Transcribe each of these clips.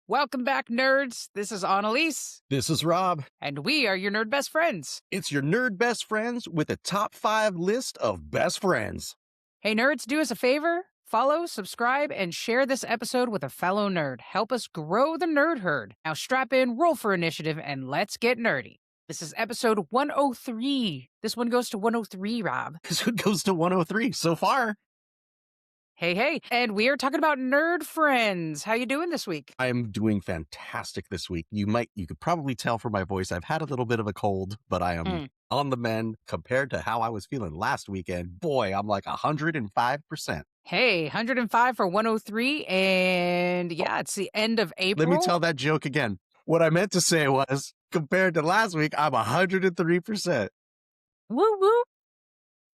Welcome back, nerds. This is Analese, This is Rob. and we are your nerd best friends. It's your nerd best friends with a top 5 list of best friends. Hey, nerds, do us a favor. Follow, subscribe, and share this episode with a fellow nerd. Help us grow the nerd herd. Now strap in, roll for initiative, and let's get nerdy. This is episode 103. This one goes to 103, Rob. This one goes to 103 so far. Hey, and we are talking about nerd friends. How you doing this week? I'm doing fantastic this week. You could probably tell from my voice, I've had a little bit of a cold, but I am on the mend compared to how I was feeling last weekend. Boy, I'm like 105%. Hey, 105 for 103, and yeah, it's the end of April. Let me tell that joke again. What I meant to say was, compared to last week, I'm 103%. Woo woo.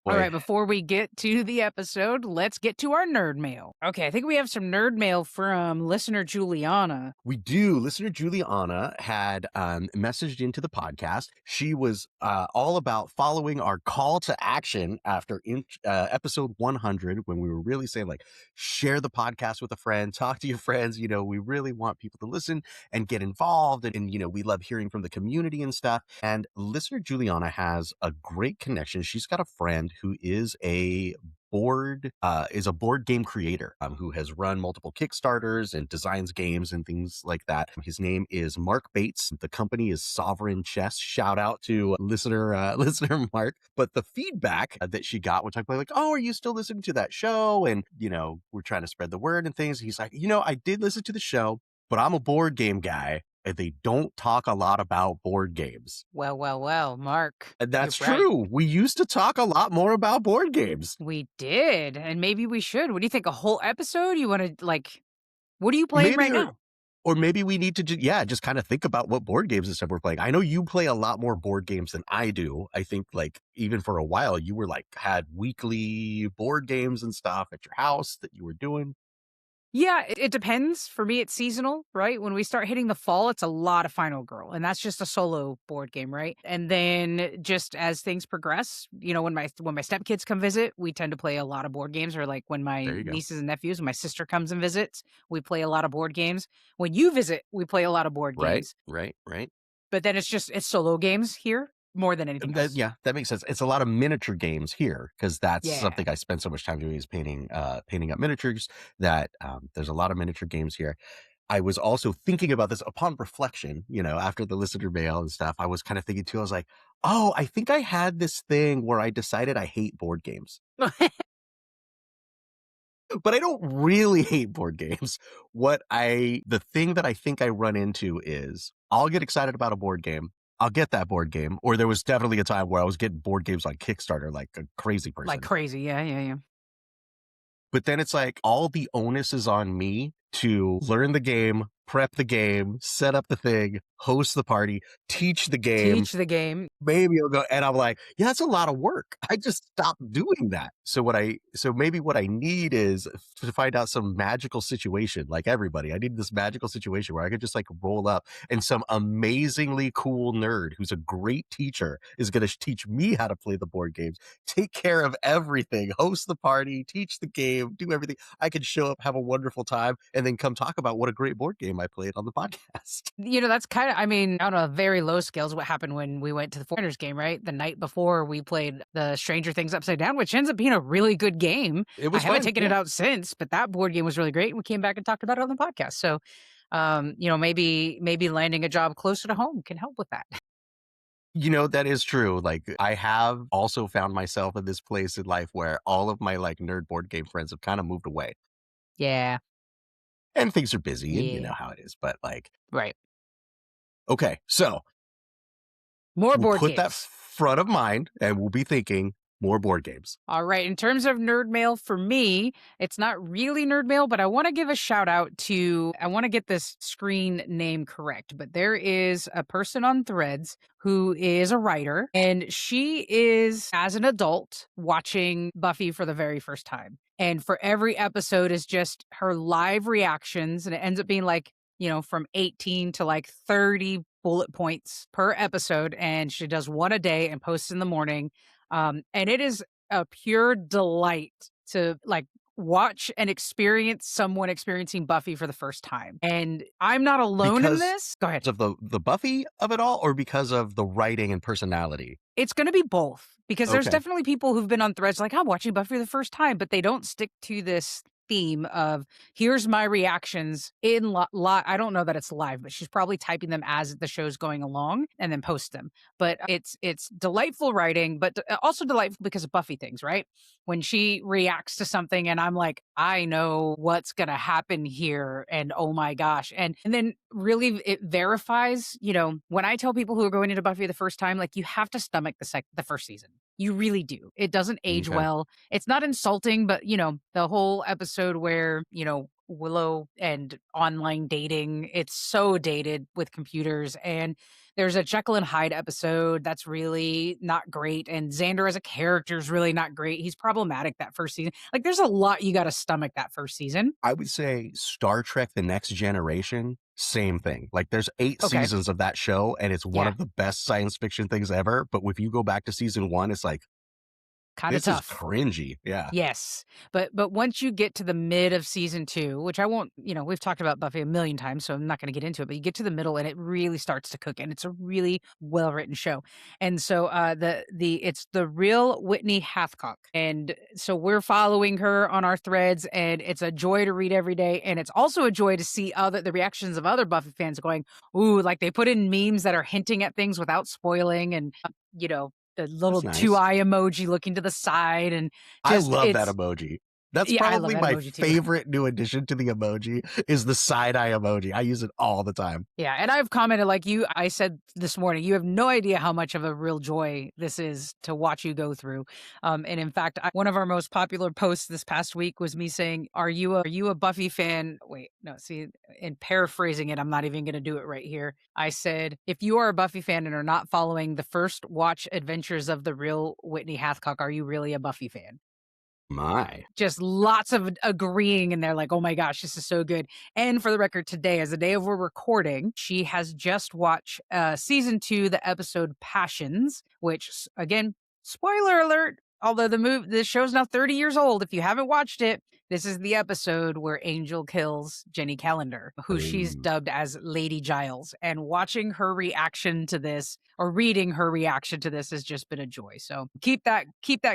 Boy. All right, before we get to the episode, let's get to our nerd mail. Okay, I think we have some nerd mail from listener Juliana. We do. Listener Juliana had messaged into the podcast. She was all about following our call to action after episode 100, when we were really saying, like, share the podcast with a friend, talk to your friends. You know, we really want people to listen and get involved. And you know, we love hearing from the community and stuff. And listener Juliana has a great connection. She's got a friend who is a board game creator who has run multiple Kickstarters and designs games and things like that. His name is Mark Bates. The company is Sovereign Chess. Shout out to listener Mark. But the feedback that she got, which I play, like, oh, are you still listening to that show? And you know, we're trying to spread the word and things. He's like, you know, I did listen to the show, but I'm a board game guy. And they don't talk a lot about board games. Well, Mark. And that's true. Right. We used to talk a lot more about board games. We did. And maybe we should. What do you think? A whole episode? You want to, like, what are you playing right now? Or maybe we need to just kind of think about what board games and stuff we're playing. I know you play a lot more board games than I do. I think, like, even for a while, you were like, had weekly board games and stuff at your house that you were doing. Yeah, it depends. For me, it's seasonal, right? When we start hitting the fall, it's a lot of Final Girl, and that's just a solo board game, right? And then just as things progress, you know, when my stepkids come visit, we tend to play a lot of board games, or like when my nieces and nephews, when my sister comes and visits, we play a lot of board games. When you visit, we play a lot of board games. Right. But then it's solo games here more than anything else. Yeah, that makes sense. It's a lot of miniature games here, because that's something I spend so much time doing, is painting up miniatures. That there's a lot of miniature games here. I was also thinking about this upon reflection, you know, after the listener mail and stuff. I was kind of thinking too, I was like, oh, I think I had this thing where I decided I hate board games. But I don't really hate board games. The thing that I think I run into is, I'll get excited about a board game. I'll get that board game. Or there was definitely a time where I was getting board games on Kickstarter like a crazy person. Like crazy, yeah. But then it's like, all the onus is on me to learn the game, prep the game, set up the thing, host the party, teach the game. Maybe I'll go, and I'm like, yeah, that's a lot of work. I just stopped doing that. So maybe what I need is to find out some magical situation, like everybody. I need this magical situation where I could just like roll up, and some amazingly cool nerd who's a great teacher is going to teach me how to play the board games, take care of everything, host the party, teach the game, do everything. I could show up, have a wonderful time, and then come talk about what a great board game I played on the podcast. You know, that's kind of, I mean, on a very low scales, what happened when we went to the Foreigners game, right? The night before, we played the Stranger Things Upside Down, which ends up being a really good game. It was I haven't taken it out since, but that board game was really great. And we came back and talked about it on the podcast. So, you know, maybe landing a job closer to home can help with that. You know, that is true. Like, I have also found myself in this place in life where all of my like nerd board game friends have kind of moved away. Yeah. And things are busy, and you know how it is, but like, right. Okay, so more board games. Put that front of mind, and we'll be thinking more board games. All right. In terms of nerd mail, for me, it's not really nerd mail, but I want to give a shout out to, I want to get this screen name correct, but there is a person on Threads who is a writer, and she is, as an adult, watching Buffy for the very first time. And for every episode is just her live reactions, and it ends up being like, you know, from 18 to like 30 bullet points per episode, and she does one a day and posts in the morning. And it is a pure delight to like watch and experience someone experiencing Buffy for the first time. And I'm not alone in Because this. Go ahead. of the Buffy of it all, or because of the writing and personality? It's gonna be both, because there's Okay. definitely people who've been on threads like, "I'm watching Buffy for the first time," but they don't stick to this theme of, "Here's my reactions in I don't know that it's live, but she's probably typing them as the show's going along and then post them. But it's delightful writing, but also delightful because of Buffy things, right? When she reacts to something and I'm like, "I know what's gonna happen here," and, "Oh my gosh," and then really it verifies, when I tell people who are going into Buffy the first time, like, you have to stomach the first season. You really do. It doesn't age Okay. well. It's not insulting, but, the whole episode where, Willow and online dating, it's so dated with computers. And there's a Jekyll and Hyde episode that's really not great. And Xander as a character is really not great. He's problematic that first season. Like, there's a lot you got to stomach that first season. I would say Star Trek: The Next Generation, same thing. Like, there's 8 Okay. seasons of that show, and it's one Yeah. of the best science fiction things ever, but if you go back to season 1, it's like, Kind of this is tough. cringy. Yeah. Yes, but once you get to the mid of season 2, which I won't, we've talked about Buffy a million times, so I'm not gonna get into it, but you get to the middle and it really starts to cook, and it's a really well-written show. And so, it's the real Whitney Hathcock, and so we're following her on our threads, and it's a joy to read every day, and it's also a joy to see the reactions of other Buffy fans going, "Ooh," like, they put in memes that are hinting at things without spoiling, and, the little That's nice. 2 eye emoji looking to the side, and I just love that it's emoji. That's yeah, I love probably that my emoji too. favorite new addition to the emoji is the side eye emoji. I use it all the time. Yeah, and I've commented like you I said this morning, you have no idea how much of a real joy this is to watch you go through. And in fact, one of our most popular posts this past week was me saying, "Are you a Buffy fan?" Wait, no, see, in paraphrasing it, I'm not even going to do it right here. I said, "If you are a Buffy fan and are not following the first watch adventures of the real Whitney Hathcock, are you really a Buffy fan?" My. Just lots of agreeing, and they're like, "Oh my gosh, this is so good." And for the record, today, as the day of we're recording, she has just watched season 2, the episode Passions, which again, spoiler alert, although the show's now 30 years old. If you haven't watched it, this is the episode where Angel kills Jenny Calendar, who she's Ooh, dubbed as Lady Giles. And watching her reaction to this, or reading her reaction to this, has just been a joy. So keep that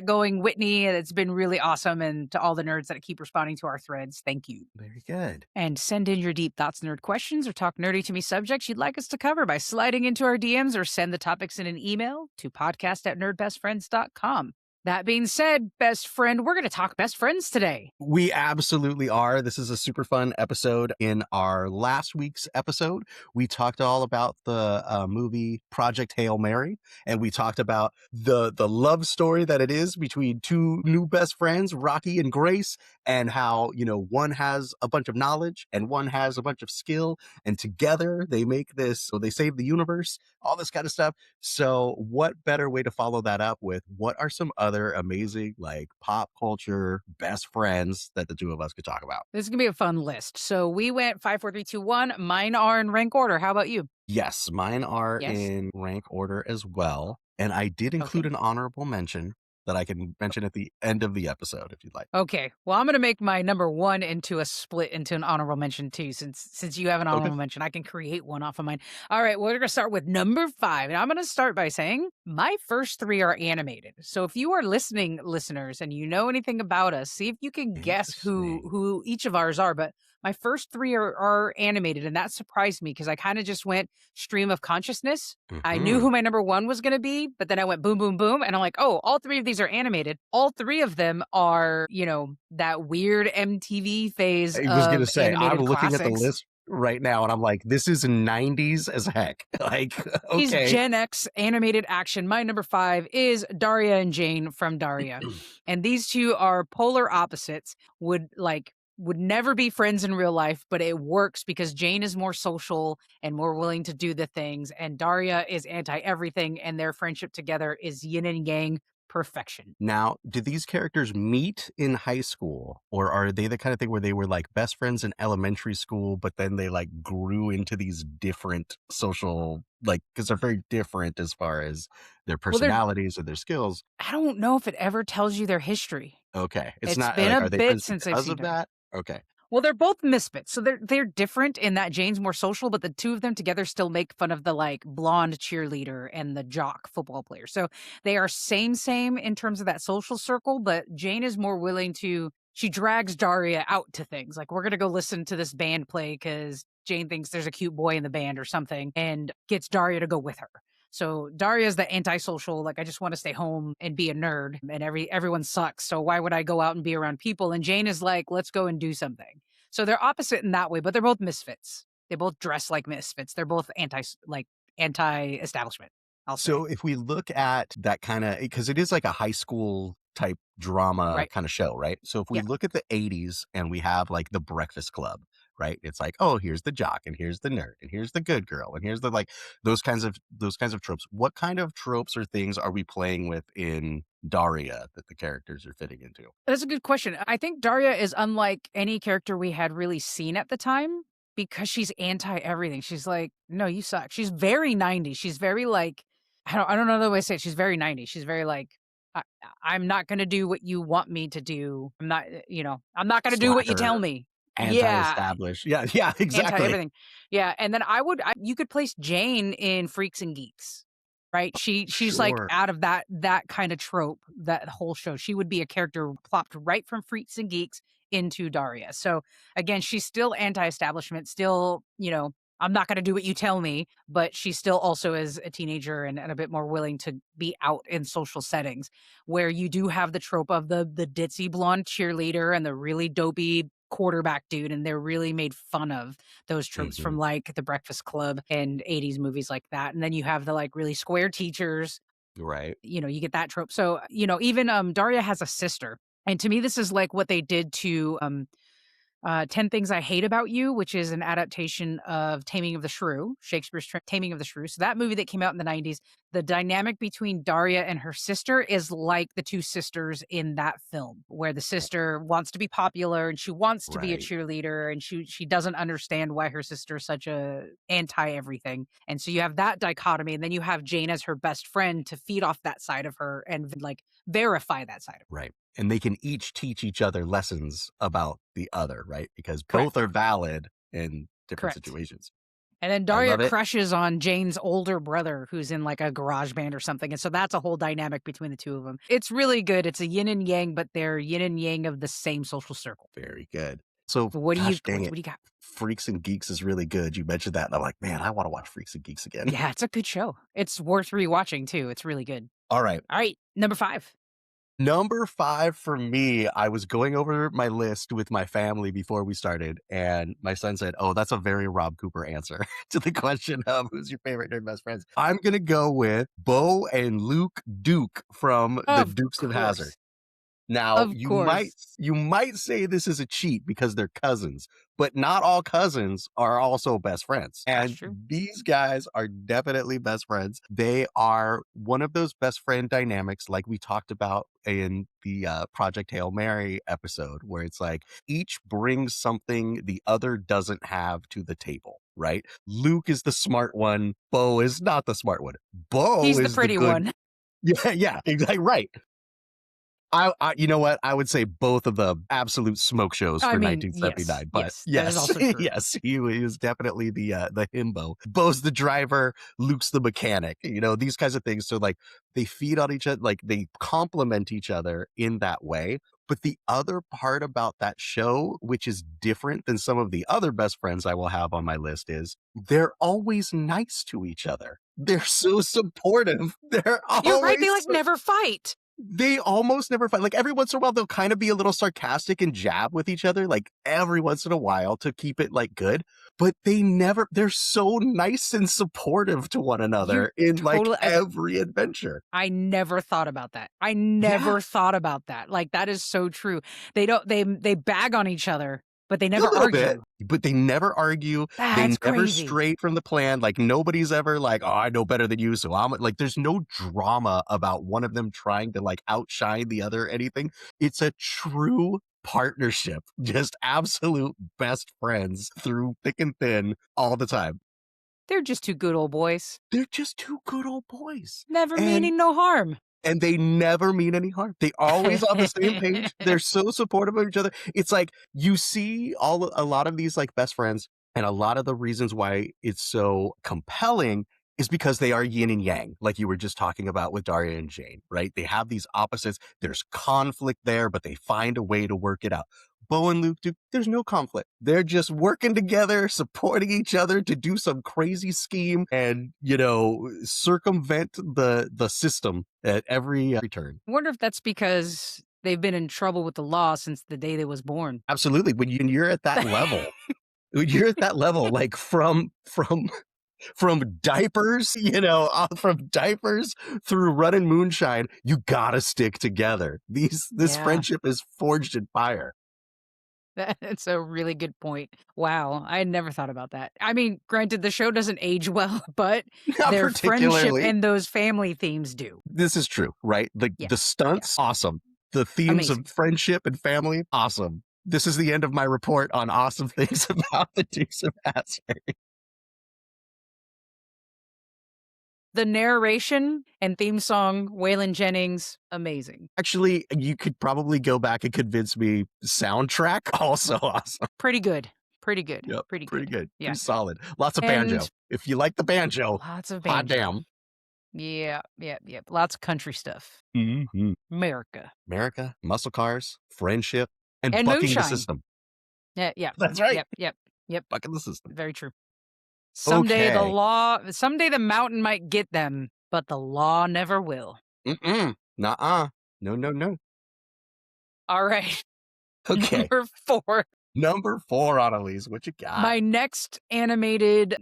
going, Whitney. It's been really awesome. And to all the nerds that keep responding to our threads, thank you. very good. And send in your deep thoughts, nerd questions, or talk nerdy to me subjects you'd like us to cover by sliding into our DMs, or send the topics in an email to podcast@nerdbestfriends.com. That being said, best friend, we're going to talk best friends today. We absolutely are. This is a super fun episode. In our last week's episode, we talked all about the movie Project Hail Mary, and we talked about the love story that it is between two new best friends, Rocky and Grace, and how, one has a bunch of knowledge and one has a bunch of skill, and together they make this, so they save the universe, all this kind of stuff. So what better way to follow that up with what are some other amazing, like, pop culture best friends that the two of us could talk about? This is going to be a fun list. So we went 5, 4, 3, 2, 1. Mine are in rank order. How about you? Yes, mine are Yes. in rank order as well. And I did include Okay. an honorable mention that I can mention at the end of the episode if you'd like. Okay. Well, I'm going to make my number 1 into a split into an honorable mention too. Since you have an Okay. honorable mention, I can create one off of mine. All right. Well, we're going to start with number 5. And I'm going to start by saying my first 3 are animated. So if you are listening, listeners, and you know anything about us, see if you can guess who Interesting. who each of ours are. But my first 3 are animated, and that surprised me because I kind of just went stream of consciousness. I knew Hmm. who my number 1 was going to be, but then I went boom, boom, boom. And I'm like, oh, all 3 of these are animated. All 3 of them are, that weird MTV phase I was going to of say, I'm animated looking at the classics. list right now and I'm like, this is 90s as heck. Like, Is okay. Gen X animated action. My number 5 is Daria and Jane from Daria. And these two are polar opposites, would never be friends in real life, but it works because Jane is more social and more willing to do the things, and Daria is anti everything, and their friendship together is yin and yang perfection. Now, did these characters meet in high school, or are they the kind of thing where they were like best friends in elementary school, but then they like grew into these different social, like, because they're very different as far as their Well, personalities or their skills? I don't know if it ever tells you their history. Okay. It's It's not been like, a are they bit friends since I've because seen of her. that? Okay. Well, they're both misfits, so they're different in that Jane's more social, but the 2 of them together still make fun of the, like, blonde cheerleader and the jock football player. So, they are same in terms of that social circle, but Jane is more willing to she drags Daria out to things, like, "We're gonna go listen to this band play because Jane thinks there's a cute boy in the band or something," and gets Daria to go with her. So, Daria's the antisocial, like, "I just wanna stay home and be a nerd, and everyone sucks, so why would I go out and be around people?" And Jane is like, "Let's go and do something." So they're opposite in that way, but they're both misfits. They both dress like misfits. They're both anti-establishment, I'll say. So if we look at that kinda because it is like a high school type drama Right. kinda show, right? So if we Yeah. look at the '80s and we have, like, The Breakfast Club, right? It's like, "Oh, here's the jock, and here's the nerd, and here's the good girl, and here's the" like, those kinds of tropes. What kind of tropes or things are we playing with in Daria that the characters are fitting into? That's a good question. I think Daria is unlike any character we had really seen at the time because she's anti everything. She's like, "No, you suck." She's very 90s. She's very like I don't know the way to say it. She's very 90s. She's very like I, I'm not going to do what you want me to do. I'm not going to do what you tell Slacker, me. Yeah, anti-established. Yeah, yeah, anti exactly. everything. Yeah, and then you could place Jane in Freaks and Geeks, right? She's like Sure. out of that kind of trope, that whole show. She would be a character plopped right from Freaks and Geeks into Daria. So again, she's still anti-establishment, still, I'm not gonna do what you tell me, but she still also is a teenager and a bit more willing to be out in social settings where you do have the trope of the ditzy blonde cheerleader and the really dopey quarterback dude, and they're really made fun of those tropes from Mhm. like The Breakfast Club and 80s movies like that. And then you have the like really square teachers, Right, you get that trope. So, even Daria has a sister. And to me, this is like what they did to 10 Things I Hate About You, which is an adaptation of Taming of the Shrew, Shakespeare's Taming of the Shrew. So that movie that came out in the 90s, the dynamic between Daria and her sister is like the two sisters in that film, where the sister wants to be popular and she wants to be a right. cheerleader and she doesn't understand why her sister is such a anti everything. And so you have that dichotomy and then you have Jane as her best friend to feed off that side of her and like verify that side of her. Right. And they can each teach each other lessons about the other, right? Because both Correct. are valid in different Correct. situations. And then I Daria love it. crushes on Jane's older brother who's in like a garage band or something. And so that's a whole dynamic between the two of them. It's really good. It's a yin and yang, but they're yin and yang of the same social circle. Very good. So, What do you gosh dang what it. do you got? Freaks and Geeks is really good. You mentioned that, and I'm like, man, I want to watch Freaks and Geeks again. Yeah, it's a good show. It's worth rewatching too. It's really good. All right. All right, number 5. Number 5 for me, I was going over my list with my family before we started, and my son said, "Oh, that's a very Rob Cooper answer to the question of who's your favorite nerd best friends." I'm gonna go with Bo and Luke Duke from the Of Dukes of Hazzard. course. Now, Of you might course. you might say this is a cheat because they're cousins, but not all cousins are also best friends. That's And true. these guys are definitely best friends. They are one of those best friend dynamics like we talked about in the Project Hail Mary episode, where it's like each brings something the other doesn't have to the table, right? Luke is the smart one. Bo is not the smart one. Bo He's the is the pretty good. one. Yeah, yeah, exactly right. You know what? I would say both of the absolute smoke shows I for mean, yes. 1979, but Yes, that is yes, also true. yes, he was definitely the himbo. Bo's the driver, Luke's the mechanic, these kinds of things. So like they feed on each other, like they complement each other in that way. But the other part about that show, which is different than some of the other best friends I will have on my list, is they're always nice to each other. They're so supportive. They're You're right, they always like never fight. they almost never fight. Like every once in a while, they'll kind of be a little sarcastic and jab with each other, like every once in a while to keep it like good. But they're so nice and supportive to one You're another in like totally every adventure. I never thought about that. I Yeah, never thought about that. Like, that is so true. They bag on each other, but they a never little bit, argue. but they never argue. They That's never crazy. stray from the plan. Like nobody's ever like, oh, I know better than you. So I'm like, there's no drama about one of them trying to like outshine the other or anything. It's a true partnership, just absolute best friends through thick and thin all the time. They're just 2 good old boys, They're just two good old boys. never And meaning no harm. and they never mean any harm. They always on the same page. They're so supportive of each other. It's like you see a lot of these like best friends, and a lot of the reasons why it's so compelling is because they are yin and yang, like you were just talking about with Daria and Jane, right? They have these opposites. There's conflict there, but they find a way to work it out. Bo and Luke, dude, there's no conflict. They're just working together, supporting each other to do some crazy scheme and, circumvent the system at every turn. I wonder if that's because they've been in trouble with the law since the day they was born. Absolutely. When you're at that level, when you're at that level, like from diapers, from diapers through running moonshine, you gotta stick together. This Yeah. friendship is forged in fire. That's a really good point. Wow, I had never thought about that. I mean, granted, the show doesn't age well, but Not their friendship particularly. and those family themes do. This is true, right? Yeah, The yeah, stunts, awesome. The themes of amazing. friendship and family, awesome. This is the end of my report on awesome things about the Dukes of Hazzard. The narration and theme song, Waylon Jennings, amazing. Actually, you could probably go back and convince me soundtrack, also awesome. Pretty good. Pretty good. Yep, Pretty pretty good. good, Yeah. pretty solid. Lots of banjo. And If you like the banjo, lots of hot banjo. damn. Yeah, yeah, yeah. Lots of country stuff. Mhm. America. America, muscle cars, friendship, and And bucking the moonshine. system. Yeah, yeah. That's right, Yep, yep, yep. bucking the system. Very true. Okay. Someday the mountain might get them, but the law never will. Mm-mm. Nuh-uh. No, no, no. All right. Okay. Number 4. Number 4, Annalise, what you got? My next animated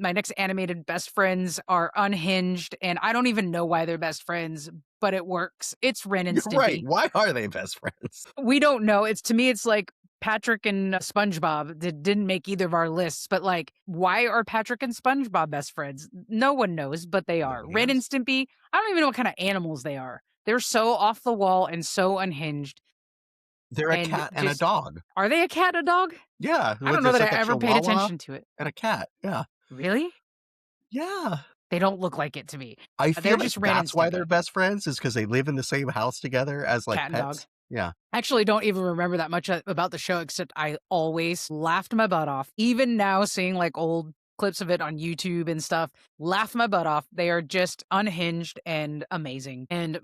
best friends are unhinged, and I don't even know why they're best friends, but it works. It's Ren and You're right. Stimpy. Why are they best friends? We don't know. To me, it's like Patrick and SpongeBob didn't make either of our lists, but like, why are Patrick and SpongeBob best friends? No one knows, but they are. Nobody Ren and knows. Stimpy, I don't even know what kind of animals they are. They're so off the wall and so unhinged. They're a And cat and a just, dog. are they a cat and a dog? Yeah, I don't know there's that I like a ever paid chihuahua attention to it. and a cat. Yeah. Really? Yeah. They don't look like it to me. I They're feel like just Ren and that's why Stimpy, they're best friends is because they live in the same house together as, like, cat and dog. pets. Yeah. Actually, don't even remember that much about the show, except I always laughed my butt off. Even now, seeing like old clips of it on YouTube and stuff, laugh my butt off. They are just unhinged and amazing. And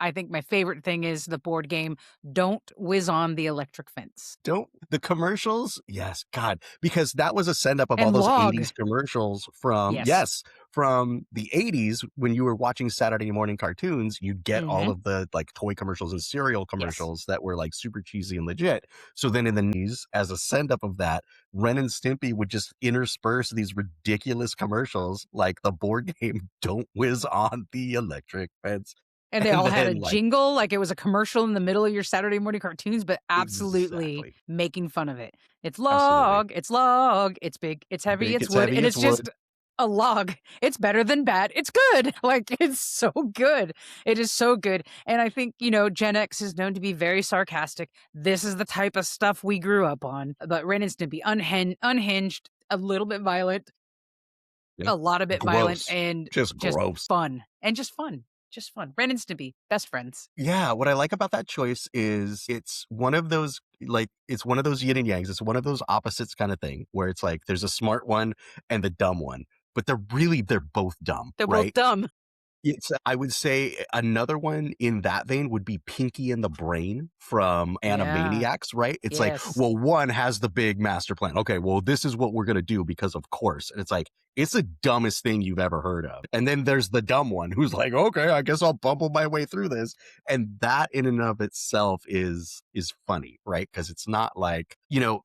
I think my favorite thing is the board game Don't Whiz on the Electric Fence. Don't the commercials? Yes, God, because that was a send up of all And those Log. 80s commercials from Yes. from the 80s when you were watching Saturday morning cartoons, you'd get all Hmm. of the, like, toy commercials and cereal Yes. commercials that were, like, super cheesy and legit. So then in the 90s, as a send up of that, Ren and Stimpy would just intersperse these ridiculous commercials like the board game Don't Whiz on the Electric Fence. And they And all had a then, like jingle, like it was a commercial in the middle of your Saturday morning cartoons, but absolutely exactly. making fun of it. Absolutely. It's log, it's big, it's heavy, Big, it's it's wood, heavy, and it's it's wood. just a log. It's better than bad. It's good. Like, it's so good. It is so good. And I think, Gen X is known to be very sarcastic. This is the type of stuff we grew up on. But Ren and Stimpy, unhinged, a little bit violent, Yeah. a lot of bit violent, Gross. and Just just gross. fun. And just fun. Just fun. Ren and Stimpy, best friends. Yeah, what I like about that choice is it's one of those it's one of those yin and yangs. It's one of those opposites kind of thing where it's like there's a smart one and the dumb one, but they're both dumb, They're both right? dumb. I would say another one in that vein would be Pinky and the Brain from Yeah. Animaniacs, right? It's like, Yes. well, one has the big master plan. Okay, well, this is what we're going to do because of course. And it's like, it's the dumbest thing you've ever heard of. And then there's the dumb one who's like, okay, I guess I'll bumble my way through this. And that in and of itself is funny, right? Because it's not like,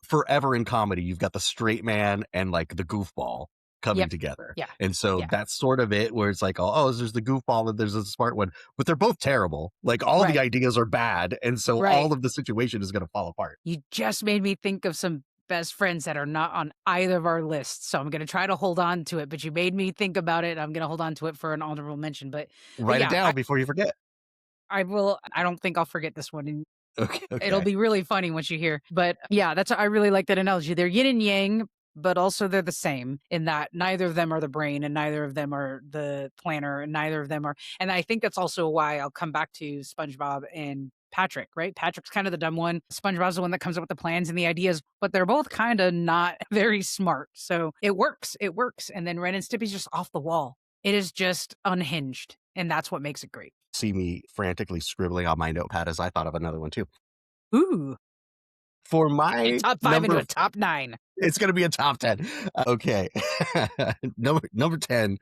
forever in comedy, you've got the straight man and like the goofball coming Yep. together. Yeah. And so Yeah. that's sort of it where it's like, oh, there's the goofball and there's a smart one, but they're both terrible. Like all the Right. ideas are bad. And so Right. all of the situation is going to fall apart. You just made me think of some best friends that are not on either of our lists. So I'm going to try to hold on to it, but you made me think about it. I'm going to hold on to it for an honorable mention. But Write it yeah, down before you forget. I will. I don't think I'll forget this one. And Okay. it'll Okay. be really funny once you hear. But yeah, I really like that analogy. They're yin and yang, but also they're the same in that neither of them are the brain and neither of them are the planner and neither of them are, and I think that's also why I'll come back to SpongeBob and Patrick, right? Patrick's kind of the dumb one. SpongeBob's the one that comes up with the plans and the ideas, but they're both kind of not very smart. So it works. It works. And then Ren and Stimpy's just off the wall. It is just unhinged. And that's what makes it great. See me frantically scribbling on my notepad as I thought of another one too. Ooh, For a my top five into number a top nine. it's gonna be a top 10. Okay. Number 10,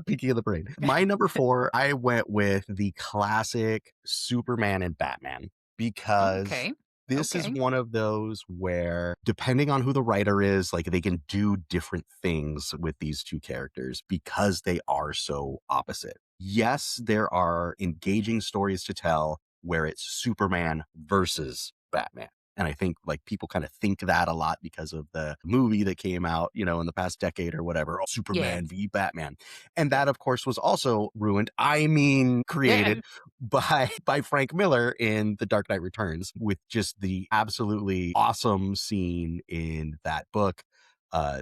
Peaky of the Brain. My number 4, I went with the classic Superman and Batman because Okay. this is Okay. one of those where, depending on who the writer is, like, they can do different things with these two characters because they are so opposite. Yes, there are engaging stories to tell where it's Superman versus Batman. And I think like people kind of think that a lot because of the movie that came out, in the past decade or whatever, Yeah. Superman v Batman. And that of course was also ruined. I mean, Yeah. created by Frank Miller in The Dark Knight Returns with just the absolutely awesome scene in that book.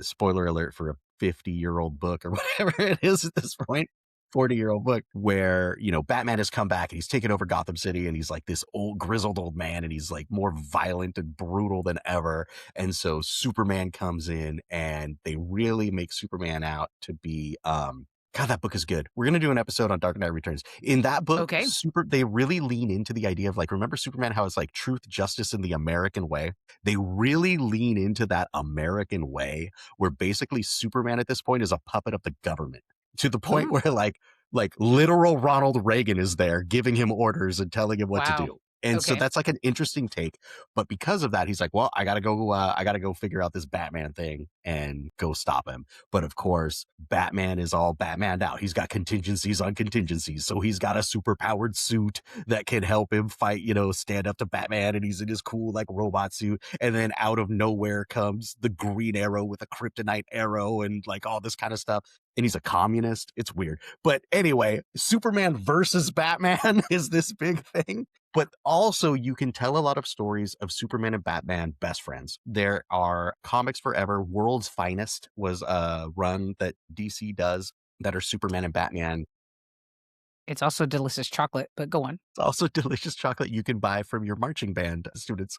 Spoiler alert for a 50-year-old book or whatever it is at this point. 40-year-old book where, Batman has come back and he's taken over Gotham City and he's like this old grizzled old man and he's like more violent and brutal than ever. And so Superman comes in and they really make Superman out to be God, that book is good. We're gonna do an episode on Dark Knight Returns. In that book, Okay. they really lean into the idea of like, remember Superman, how it's like truth, justice, in the American way? They really lean into that American way where basically Superman at this point is a puppet of the government to the point Ooh. where like literal Ronald Reagan is there giving him orders and telling him what to Wow. do. And so Okay. that's like an interesting take. But because of that, he's like, well, I gotta go figure out this Batman thing and go stop him. But of course, Batman is all Batmaned out. He's got contingencies on contingencies. So he's got a super powered suit that can help him fight, stand up to Batman. And he's in his cool like robot suit. And then out of nowhere comes the Green Arrow with a kryptonite arrow and like all this kind of stuff. And he's a communist. It's weird. But anyway, Superman versus Batman is this big thing. But also, you can tell a lot of stories of Superman and Batman best friends. There are comics forever. World's Finest was a run that DC does that are Superman and Batman. It's also delicious chocolate, but go on. It's also delicious chocolate you can buy from your marching band students.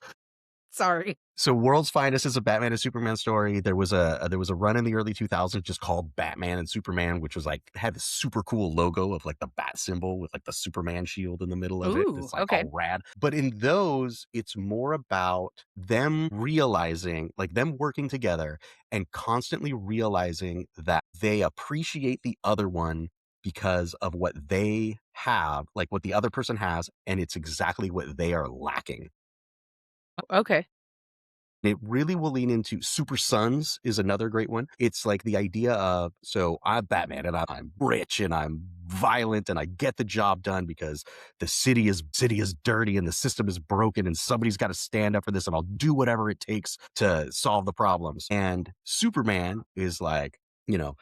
Sorry. So World's Finest is a Batman and Superman story. There was a run in the early 2000s just called Batman and Superman, which was like had this super cool logo of like the bat symbol with like the Superman shield in the middle of it. Ooh, It's like okay. all rad. But in those, it's more about them realizing, like them working together and constantly realizing that they appreciate the other one because of what they have, like what the other person has, and it's exactly what they are lacking. Okay. It really will lean into Super Sons is another great one. It's like the idea of, so I'm Batman and I'm rich and I'm violent and I get the job done because the city is dirty and the system is broken and somebody's got to stand up for this and I'll do whatever it takes to solve the problems. And Superman is like,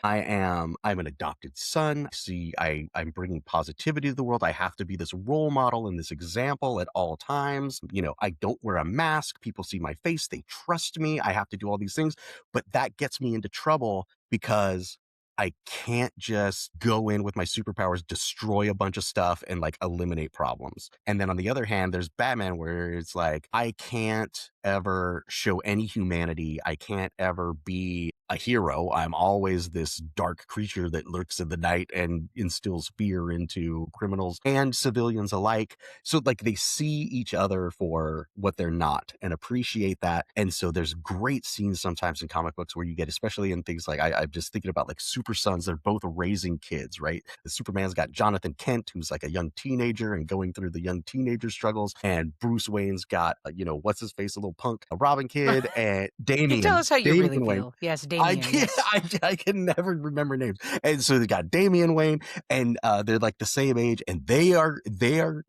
I'm an adopted son. See, I'm bringing positivity to the world. I have to be this role model and this example at all times. I don't wear a mask. People see my face. They trust me. I have to do all these things. But that gets me into trouble because I can't just go in with my superpowers, destroy a bunch of stuff and like eliminate problems. And then on the other hand, there's Batman where it's like, I can't ever show any humanity. I can't ever be a hero. I'm always this dark creature that lurks in the night and instills fear into criminals and civilians alike. So like they see each other for what they're not and appreciate that. And so there's great scenes sometimes in comic books where you get, especially in things like I'm just thinking about like Super Sons, they're both raising kids, right? The Superman's got Jonathan Kent, who's like a young teenager and going through the young teenager struggles. And Bruce Wayne's got, what's his face, a little punk, a Robin kid, and You tell us how you really Damian Wayne. feel. Yes, I Damien, can't, yes. I can never remember names. And so they got Damian Wayne and they're like the same age and they are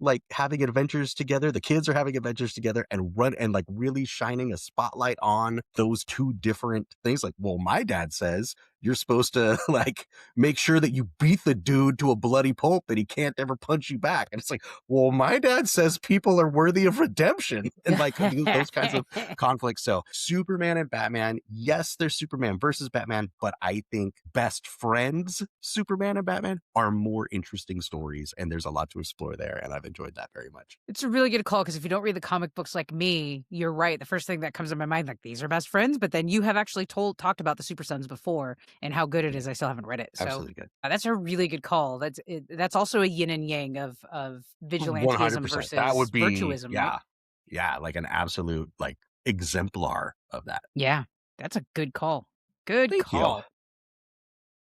like having adventures together. The kids are having adventures together and run and like really shining a spotlight on those two different things. Like, well, my dad says you're supposed to like make sure that you beat the dude to a bloody pulp that he can't ever punch you back. And it's like, well, my dad says people are worthy of redemption and like those kinds of conflicts. So Superman and Batman, yes, they're Superman versus Batman, but I think best friends, Superman and Batman, are more interesting stories, and there's a lot to explore there, and I've enjoyed that very much. It's a really good call because if you don't read the comic books like me, you're right. The first thing that comes to my mind, like these are best friends, but then you have actually talked about the Super Sons before and how good it Yeah, is. I still haven't read it, so absolutely good. that's a really good call. That's also a yin and yang of vigilantism 100%. That would versus be, virtuism, right? yeah, yeah, like an absolute like exemplar of that. Yeah, that's a good call. Good Thank you. call.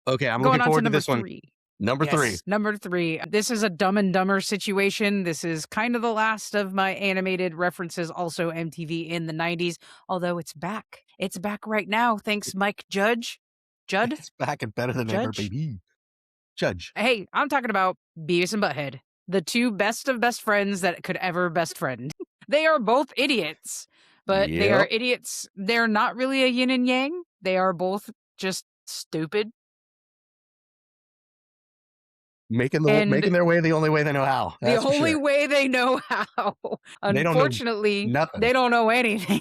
Okay, I'm looking Going on to forward to number this one. 3. Number 3. Yes, number 3. This is a Dumb and Dumber situation. This is kind of the last of my animated references, also MTV in the 90s, although it's back. It's back right now, thanks Mike Judge. Judd? It's back and better than ever, Judge? baby. Judge. Hey, I'm talking about Beavis and Butthead, the two best of best friends that could ever best friend. They are both idiots, but they are Yep. idiots. They're not really a yin and yang. They are both just stupid. Making And their way the only way they know how. the That's for only sure. way they know how. They don't know Unfortunately, nothing. they don't know anything.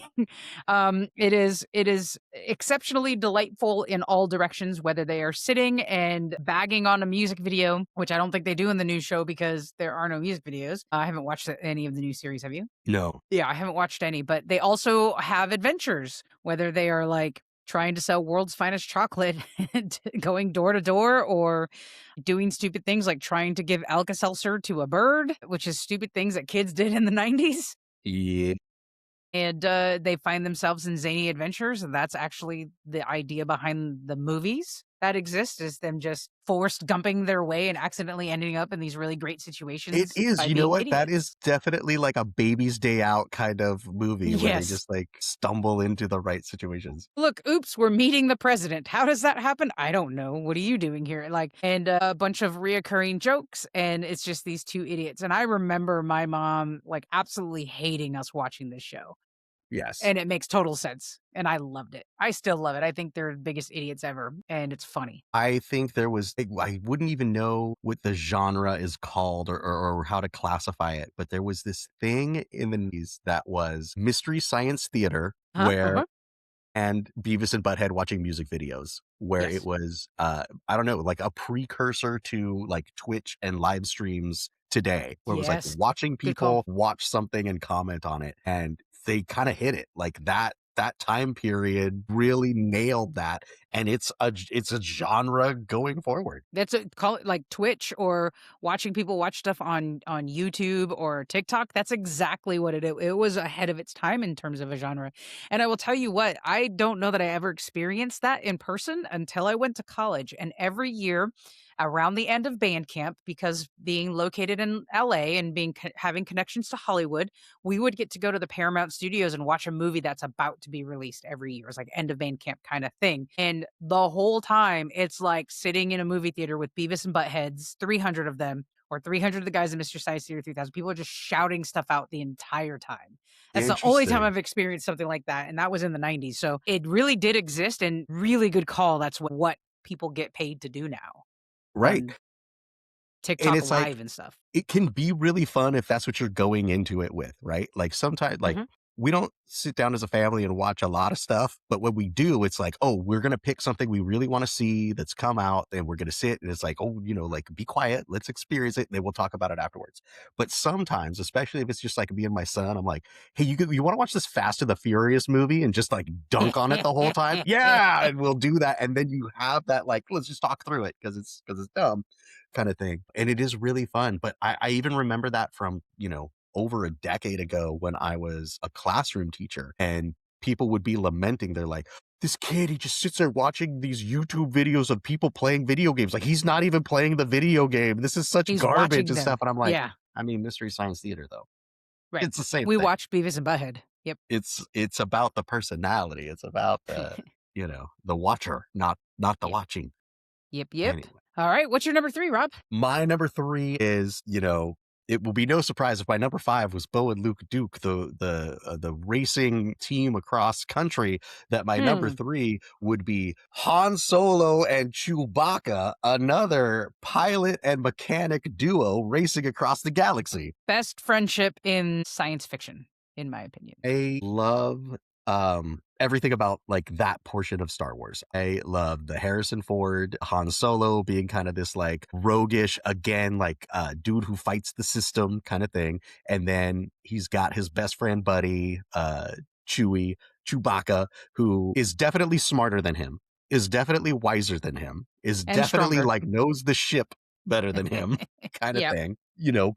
It is exceptionally delightful in all directions, whether they are sitting and bagging on a music video, which I don't think they do in the new show because there are no music videos. I haven't watched any of the new series. Have you? No. Yeah, I haven't watched any, but they also have adventures, whether they are like trying to sell world's finest chocolate and going door to door or doing stupid things like trying to give Alka-Seltzer to a bird, which is stupid things that kids did in the 90s. Yeah. And they find themselves in zany adventures. And that's actually the idea behind the movies that exist is them just forced gumping their way and accidentally ending up in these really great It situations is. by You know being what? That idiots. is definitely like a baby's day out kind of movie where they Yes. just like stumble into the right situations. Look, oops, we're meeting the president. How does that happen? I don't know. What are you doing here? Like, and a bunch of reoccurring jokes, and it's just these two idiots. And I remember my mom like absolutely hating us watching this show, Yes. and it makes total sense. And I loved it. I still love it. I think they're the biggest idiots ever, and it's funny. I think there was, I wouldn't even know what the genre is called or how to classify it, but there was this thing in the 90s that was Mystery Science Theater Huh? where Uh-huh. and Beavis and Butthead watching music videos where it Yes. was I don't know, like a precursor to like Twitch and live streams today, where it was like Yes. watching Good call. people watch something and comment on it. And they kind of hit it. Like that time period really nailed that. And it's a genre going forward. That's a call it like Twitch or watching people watch stuff on YouTube or TikTok. That's exactly what it was ahead of its time in terms of a genre. And I will tell you what, I don't know that I ever experienced that in person until I went to college. And every year around the end of band camp, because being located in LA and having connections to Hollywood, we would get to go to the Paramount Studios and watch a movie that's about to be released every year. It's like end of band camp kind of thing. And the whole time, it's like sitting in a movie theater with Beavis and Buttheads, 300 of them, or 300 of the guys in Mr. Science Theater 3000. People are just shouting stuff out the entire time. That's the only time Interesting. I've experienced something like that. And that was in the 90s. So it really did exist and really good call. That's what people get paid to do now Right. on And TikTok it's like Live and stuff. it can be really fun if that's what you're going into it with, right? Like sometimes like Mhm. we don't sit down as a family and watch a lot of stuff, but when we do, it's like, oh, we're gonna pick something we really want to see that's come out, and we're gonna sit and it's like, oh, like be quiet, let's experience it, and then we'll talk about it afterwards. But sometimes, especially if it's just like me and my son, I'm like, hey, you want to watch this Fast and the Furious movie and just like dunk on it the whole time? Yeah, and we'll do that, and then you have that like, let's just talk through it because it's dumb kind of thing. And it is really fun. But I even remember that from, over a decade ago when I was a classroom teacher and people would be lamenting. They're like, this kid, he just sits there watching these YouTube videos of people playing video games. Like he's not even playing the video game. This is such He's garbage watching and stuff. them. And I'm like, Yeah, I mean, Mystery Science Theater though. right. It's the same We thing. watched Beavis and Butthead. Yep. It's about the personality. It's about the watcher, not the Yep. watching. Yep. Yep. Anyway. All right. What's your number 3, Rob? My number 3 is, it will be no surprise if my number 5 was Bo and Luke Duke, the racing team across country, that my number Hmm. 3 would be Han Solo and Chewbacca, another pilot and mechanic duo racing across the galaxy. Best friendship in science fiction, in my opinion. I love everything about like that portion of Star Wars. I love the Harrison Ford, Han Solo being kind of this like roguish, again, like dude who fights the system kind of thing. And then he's got his best friend buddy, Chewie, Chewbacca, who is definitely smarter than him, is definitely wiser than him, is And definitely stronger. like knows the ship better than him kind of Yep. thing,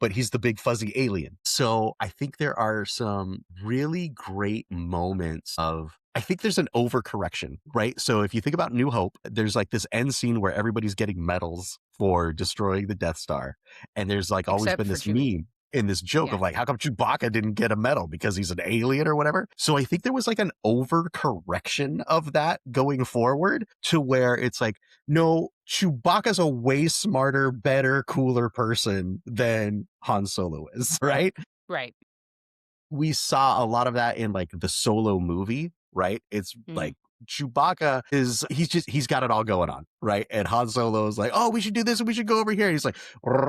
but he's the big fuzzy alien. So I think there are some really great moments of, I think there's an overcorrection, right? So if you think about New Hope, there's like this end scene where everybody's getting medals for destroying the Death Star. And there's like always Except been for this Chewie. meme in this joke Yeah. of like, how come Chewbacca didn't get a medal because he's an alien or whatever? So I think there was like an overcorrection of that going forward to where it's like, no, Chewbacca's a way smarter, better, cooler person than Han Solo is, right? Right. We saw a lot of that in like the Solo movie, right? It's Mhm. like Chewbacca he's got it all going on, right? And Han Solo is like, oh, we should do this and we should go over here. And he's like,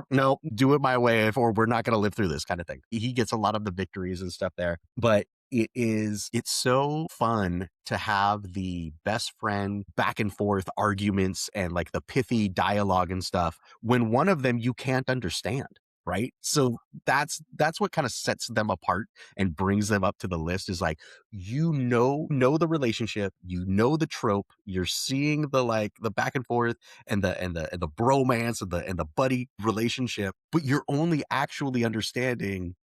no, do it my way, or we're not going to live through this kind of thing. He gets a lot of the victories and stuff there, but it's so fun to have the best friend back and forth arguments and like the pithy dialogue and stuff when one of them you can't understand, right? So that's what kind of sets them apart and brings them up to the list, is like, know the relationship, the trope, you're seeing the like the back and forth and the bromance and the buddy relationship, but you're only actually understanding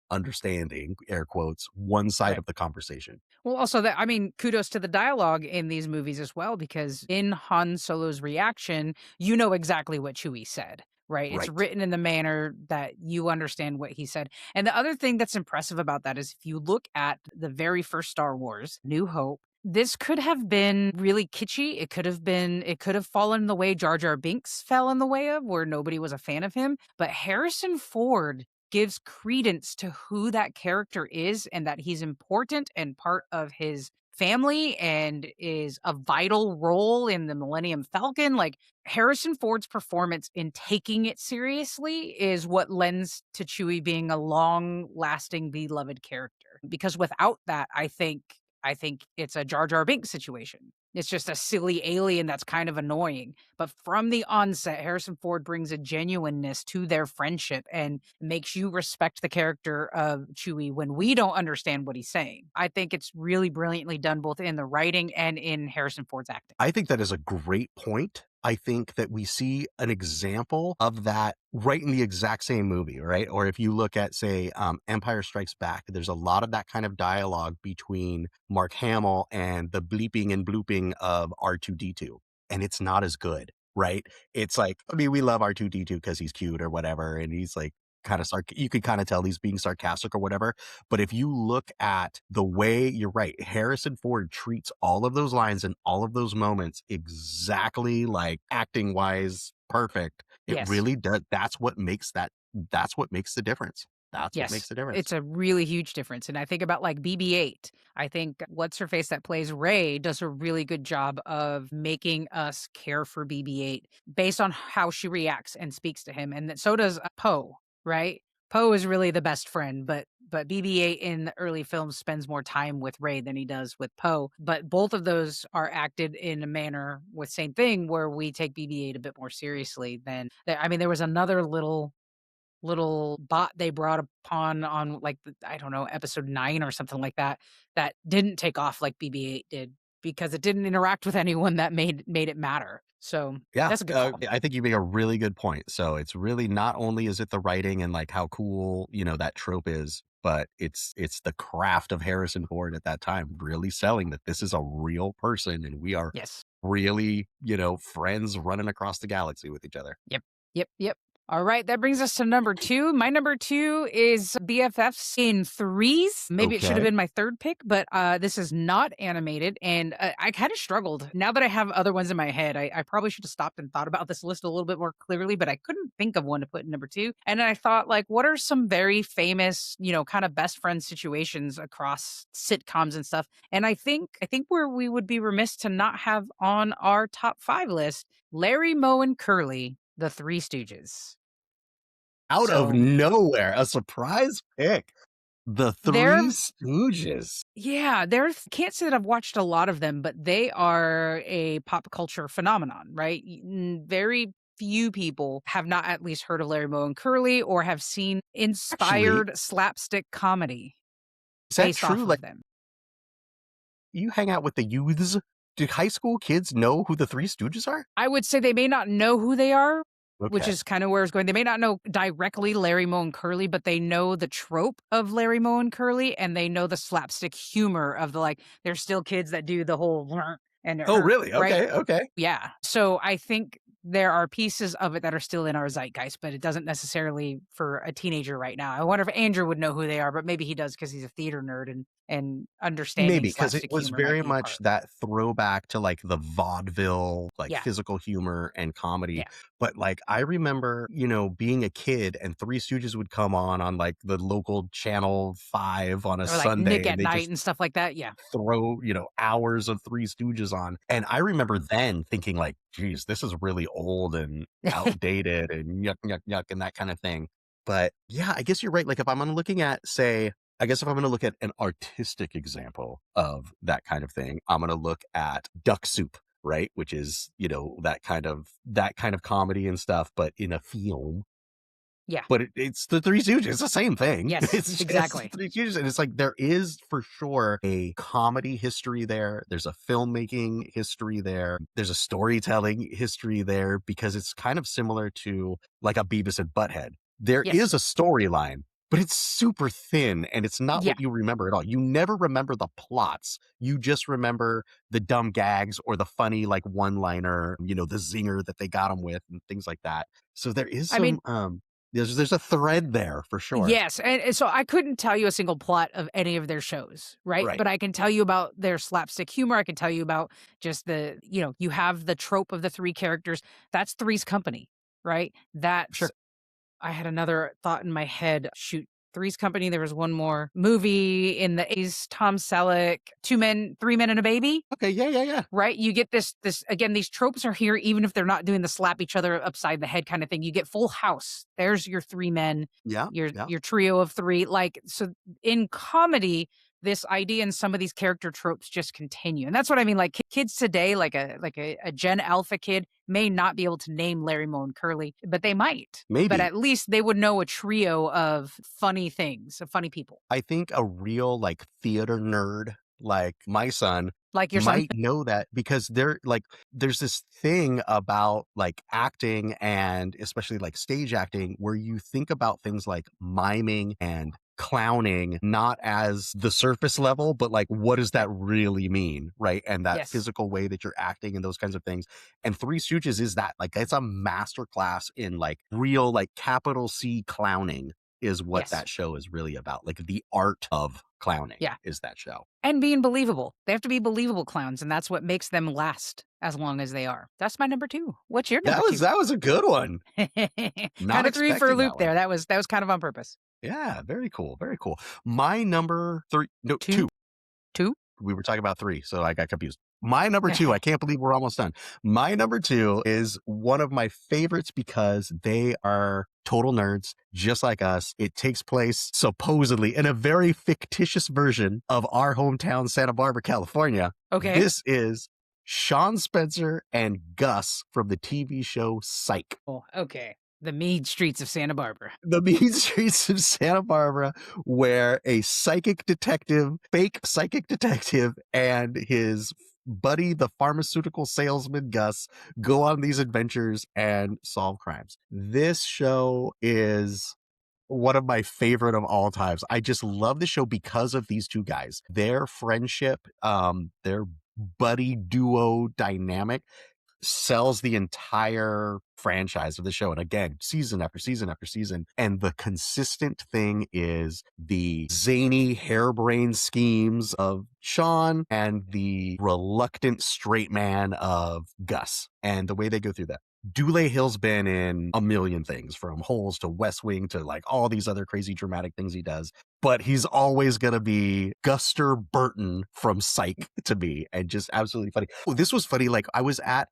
air quotes one side Right. of the conversation. Well, also that I mean, kudos to the dialogue in these movies as well, because in Han Solo's reaction, you know exactly what Chewie said, right? It's Right. written in the manner that you understand what he said. And the other thing that's impressive about that is if you look at the very first Star Wars, New Hope, this could have been really kitschy. It could have fallen the way Jar Jar Binks fell in the way of, where nobody was a fan of him. But Harrison Ford gives credence to who that character is and that he's important and part of his family and is a vital role in the Millennium Falcon. Like Harrison Ford's performance in taking it seriously is what lends to Chewie being a long lasting beloved character. Because without that, I think it's a Jar Jar Binks situation. It's just a silly alien that's kind of annoying. But from the onset, Harrison Ford brings a genuineness to their friendship and makes you respect the character of Chewie when we don't understand what he's saying. I think it's really brilliantly done both in the writing and in Harrison Ford's acting. I think that is a great point. I think that we see an example of that right in the exact same movie, right? Or if you look at, say, Empire Strikes Back, there's a lot of that kind of dialogue between Mark Hamill and the bleeping and blooping of R2D2. And it's not as good, right? It's like, I mean, we love R2D2 because he's cute or whatever. And he's like, you could kind of tell he's being sarcastic or whatever. But if you look at the way, you're right, Harrison Ford treats all of those lines and all of those moments exactly like acting wise perfect. It Yes. really does. That's what makes the difference. That's what makes Yes, the difference. it's a really huge difference, and I think about, like, BB-8. I think what's her face that plays Rey does a really good job of making us care for BB-8 based on how she reacts and speaks to him, and then so does, Poe, right? Poe is really the best friend, but BB-8 in the early films spends more time with Rey than he does with Poe, but both of those are acted in a manner with same thing where we take BB-8 a bit more seriously than I mean, there was another little bot they brought upon on like I don't know, episode 9 or something like that, that didn't take off like BB-8 did because it didn't interact with anyone that made it matter. So Yeah, that's a good call. I think you make a really good point. So it's really not only is it the writing and like how cool, that trope is, but it's the craft of Harrison Ford at that time really selling that this is a real person and we are Yes. really, friends running across the galaxy with each other. Yep. Yep. Yep. All right, that brings us to number two. My number two is BFFs in threes. Maybe it should have Okay. been my third pick, but this is not animated. And I kind of struggled. Now that I have other ones in my head, I probably should have stopped and thought about this list a little bit more clearly, but I couldn't think of one to put in number two. And I thought, like, what are some very famous, kind of best friend situations across sitcoms and stuff? And I think where we would be remiss to not have on our top five list Larry, Moe, and Curly, the Three Stooges. Out of So nowhere, a surprise pick. The they're Three Stooges. yeah, they're can't say that I've watched a lot of them, but they are a pop culture phenomenon, right? Very few people have not at least heard of Larry Moe and Curly or have seen Actually, inspired slapstick comedy is that based true? off Like, of them. you hang out with the youths. Do high school kids know who the Three Stooges are? I would say they may not know who they are, which Okay. is kind of where it's going. They may not know directly Larry Moe and Curly, but they know the trope of Larry Moe and Curly, and they know the slapstick humor of the like. They're still kids that do the whole and Oh, really? right. Okay, okay. Yeah. So I think there are pieces of it that are still in our zeitgeist, but it doesn't necessarily for a teenager right now. I wonder if Andrew would know who they are, but maybe he does because he's a theater nerd and understanding Maybe because it slapstick was humor might very be a much part. that throwback to like the vaudeville, like Yeah. physical humor and comedy. Yeah. But like I remember, being a kid and Three Stooges would come on like the local channel 5 on a Or like Nick Sunday, and at they Night just and stuff like that. Yeah. throw, hours of Three Stooges on. And I remember then thinking like, geez, this is really old and outdated and yuck, yuck, yuck, and that kind of thing. But yeah, I guess you're right. Like if I'm looking at, say, I guess if I'm going to look at an artistic example of that kind of thing, I'm going to look at Duck Soup, right? Which is, that kind of comedy and stuff, but in a film. Yeah. But it's the Three Stooges. It's the same thing. Yes, It's just the exactly. Three Stooges, and it's like there is for sure a comedy history there. There's a filmmaking history there. There's a storytelling history there because it's kind of similar to like a Beavis and Butthead. There is Yes. a storyline, but it's super thin and it's not Yeah. what you remember at all. You never remember the plots. You just remember the dumb gags or the funny like one-liner, the zinger that they got them with and things like that. So there is I mean, there's a thread there for sure. yes, and so I couldn't tell you a single plot of any of their shows, right? Right. But I can tell you about their slapstick humor. I can tell you about just you have the trope of the three characters. That's Three's Company, right? Sure. I had another thought in my head. Shoot, Three's Company. There was one more movie in the 80s. Tom Selleck, Two Men, Three Men and a Baby. Okay. Yeah. Yeah. Yeah. Right? You get this again, these tropes are here even if they're not doing the slap each other upside the head kind of thing. You get Full House. There's your three men, Yeah. your Yeah. your trio of three. Like so in comedy, this idea and some of these character tropes just continue. And that's what I mean. Like kids today, like a Gen Alpha kid may not be able to name Larry Moe and Curly, but they might. But Maybe. at least they would know a trio of funny things, of funny people. I think a real like theater nerd like my son Like your son. might know that because there's this thing about like acting and especially like stage acting where you think about things like miming and clowning not as the surface level but like what does that really mean, right? And that Yes. physical way that you're acting and those kinds of things. And Three Stooges is that, like, it's a master class in like real like capital C clowning is what Yes. that show is really about. Like the art of clowning Yeah. is that show. And being believable. They have to be believable clowns, and that's what makes them last as long as they are. That's my number two. What's your That number was two? that was a good one. Not Kind of threw you for a expecting loop that there. one. That was kind of on purpose. Yeah, very cool, very cool. My number 3 no, Two, 2. two. We were talking about 3, so I got confused. My number 2, I can't believe we're almost done. My number 2 is one of my favorites because they are total nerds, just like us. It takes place supposedly in a very fictitious version of our hometown, Santa Barbara, California. Okay. This is Sean Spencer and Gus from the TV show Psych. Oh, okay. The mean streets of Santa Barbara. The mean streets of Santa Barbara, where a fake psychic detective, and his buddy, the pharmaceutical salesman Gus, go on these adventures and solve crimes. This show is one of my favorite of all times. I just love the show because of these two guys. Their friendship, their buddy duo dynamic sells the entire franchise of the show. And again, season after season after season. And the consistent thing is the zany, harebrained schemes of Sean and the reluctant straight man of Gus, and the way they go through that. Dule Hill's been in a million things, from Holes to West Wing to like all these other crazy dramatic things he does. But he's always going to be Guster Burton from Psych to me, and just absolutely funny. Oh, this was funny. Like I was at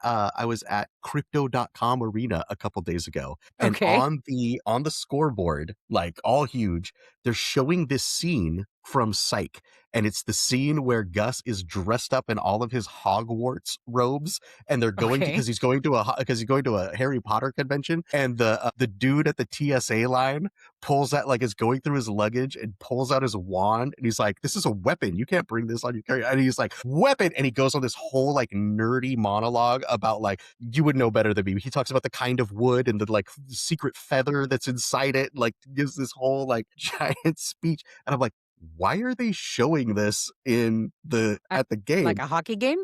crypto.com arena a couple days ago, and Okay. on the scoreboard, like all huge, they're showing this scene from Psych. And it's the scene where Gus is dressed up in all of his Hogwarts robes, and they're going to, Okay. because he's going to a Harry Potter convention, and the dude at the TSA line pulls out, like, is going through his luggage and pulls out his wand, and he's like, "This is a weapon. You can't bring this on your carry." And he's like, "Weapon," and he goes on this whole like nerdy monologue about, like, you would know better than me. He talks about the kind of wood and the like secret feather that's inside it, like gives this whole like giant speech, and I'm like, why are they showing this At, at the game, like a hockey game?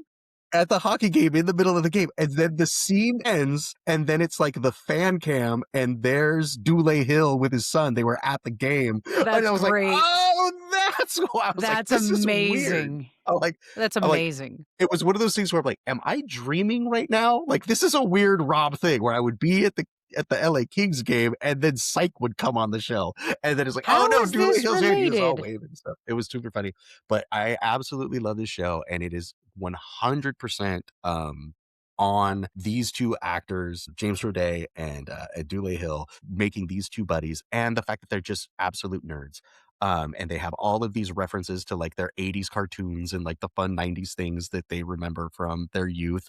at the hockey game in the middle of the game? And then the scene ends, and then it's like the fan cam, and there's Dule Hill with his son. They were at the game, and That's I was like, great. oh, that's why. I was like, That's this is weird. amazing. I'm like, That's I'm like, amazing. it was one of those things where I'm like, am I dreaming right now? Like, this is a weird Rob thing where I would be at the LA Kings game, and then Psych would come on the show, and then it's like, oh How no, is Dooley this Hill's here, and he was all related? waving and stuff. It was super funny, but I absolutely love this show, and it is 100% on these two actors, James Roday and Dooley Hill, making these two buddies, and the fact that they're just absolute nerds. And they have all of these references to like their 80s cartoons and like the fun 90s things that they remember from their youth.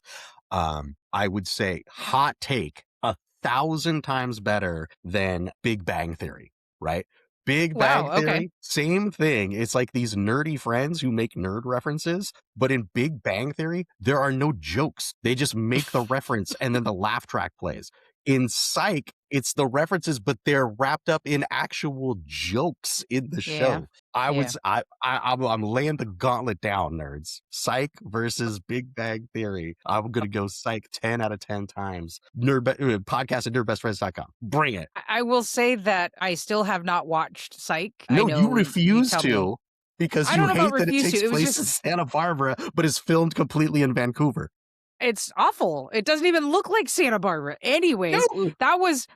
I would say, hot take, 1,000 times better than Big Bang Theory, right? Big Bang Wow, okay. Theory, same thing. It's like these nerdy friends who make nerd references, but in Big Bang Theory, there are no jokes. They just make the reference and then the laugh track plays. In Psych, it's the references, but they're wrapped up in actual jokes in the Yeah. show. I Yeah. was I'm laying the gauntlet down, nerds. Psych versus Big Bang Theory. I'm gonna go Psych 10 out of 10 times. Podcast at nerdbestfriends.com. Bring it. I will say that I still have not watched Psych. I No, you know you refuse tell me. to, because I you don't know about hate that it refuse to. takes It was place in just Santa Barbara, but is filmed completely in Vancouver. it's awful. It doesn't even look like Santa Barbara. Anyways, No. that was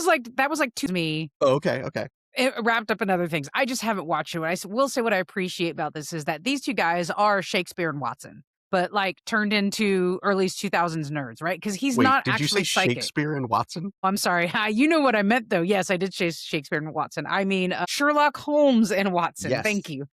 like to me. Oh, okay, okay. It wrapped up in other things. I just haven't watched it. Will say what I appreciate about this is that these two guys are Shakespeare and Watson, but like turned into early 2000s nerds, right? Because he's Wait, not did you say actually psychic. Shakespeare and Watson? I'm sorry. You know what I meant, though. Yes, I did say Shakespeare and Watson. I mean, Sherlock Holmes and Watson. Yes. Thank you.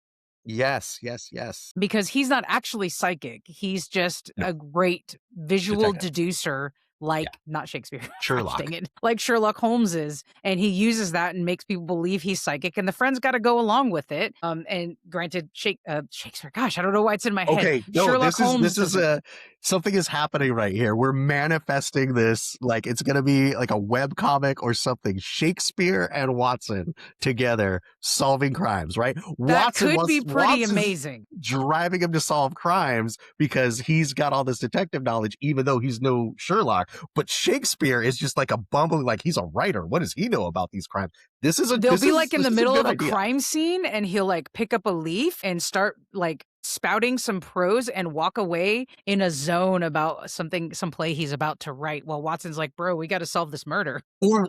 Yes, yes, yes. Because he's not actually psychic. He's just No, a great visual detective. deducer, like Yeah. not Shakespeare. Gosh Sherlock. dang it. Like Sherlock Holmes is. And he uses that and makes people believe he's psychic. And the friends got to go along with it. And granted, Shakespeare, gosh, I don't know why it's in my head. Okay, no, Sherlock Holmes this is doesn't. something is happening right here. We're manifesting this like it's gonna be like a web comic or something. Shakespeare and Watson together solving crimes, right? That could be pretty Watson's amazing. driving him to solve crimes because he's got all this detective knowledge, even though he's no Sherlock. But Shakespeare is just like a bumbling, like he's a writer. What does he know about these crimes? They'll be like in this the is a middle good of a idea. crime scene and he'll like pick up a leaf and start like spouting some prose and walk away in a zone about something, some play he's about to write while Watson's like, bro, we got to solve this murder. Or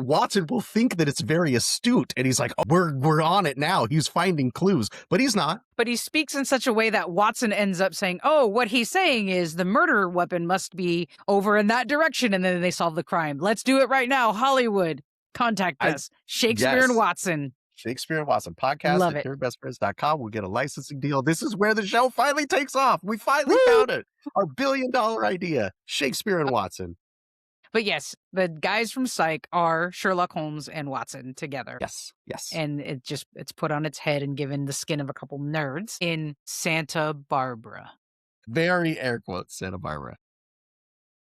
Watson will think that it's very astute, and he's like, oh, we're on it now. He's finding clues, but he's not. But he speaks in such a way that Watson ends up saying, oh, what he's saying is the murder weapon must be over in that direction. And then they solve the crime. Let's do it right now. Hollywood, contact I us. Shakespeare and Yes, Watson. Shakespeare and Watson podcast Love at it. nerdbestfriends.com. We'll get a licensing deal. This is where the show finally takes off. We finally Woo! found it. Our $1 billion idea. Shakespeare and Watson. But yes, the guys from Psych are Sherlock Holmes and Watson together. Yes, yes. And it's put on its head and given the skin of a couple nerds in Santa Barbara. Very air quotes, Santa Barbara.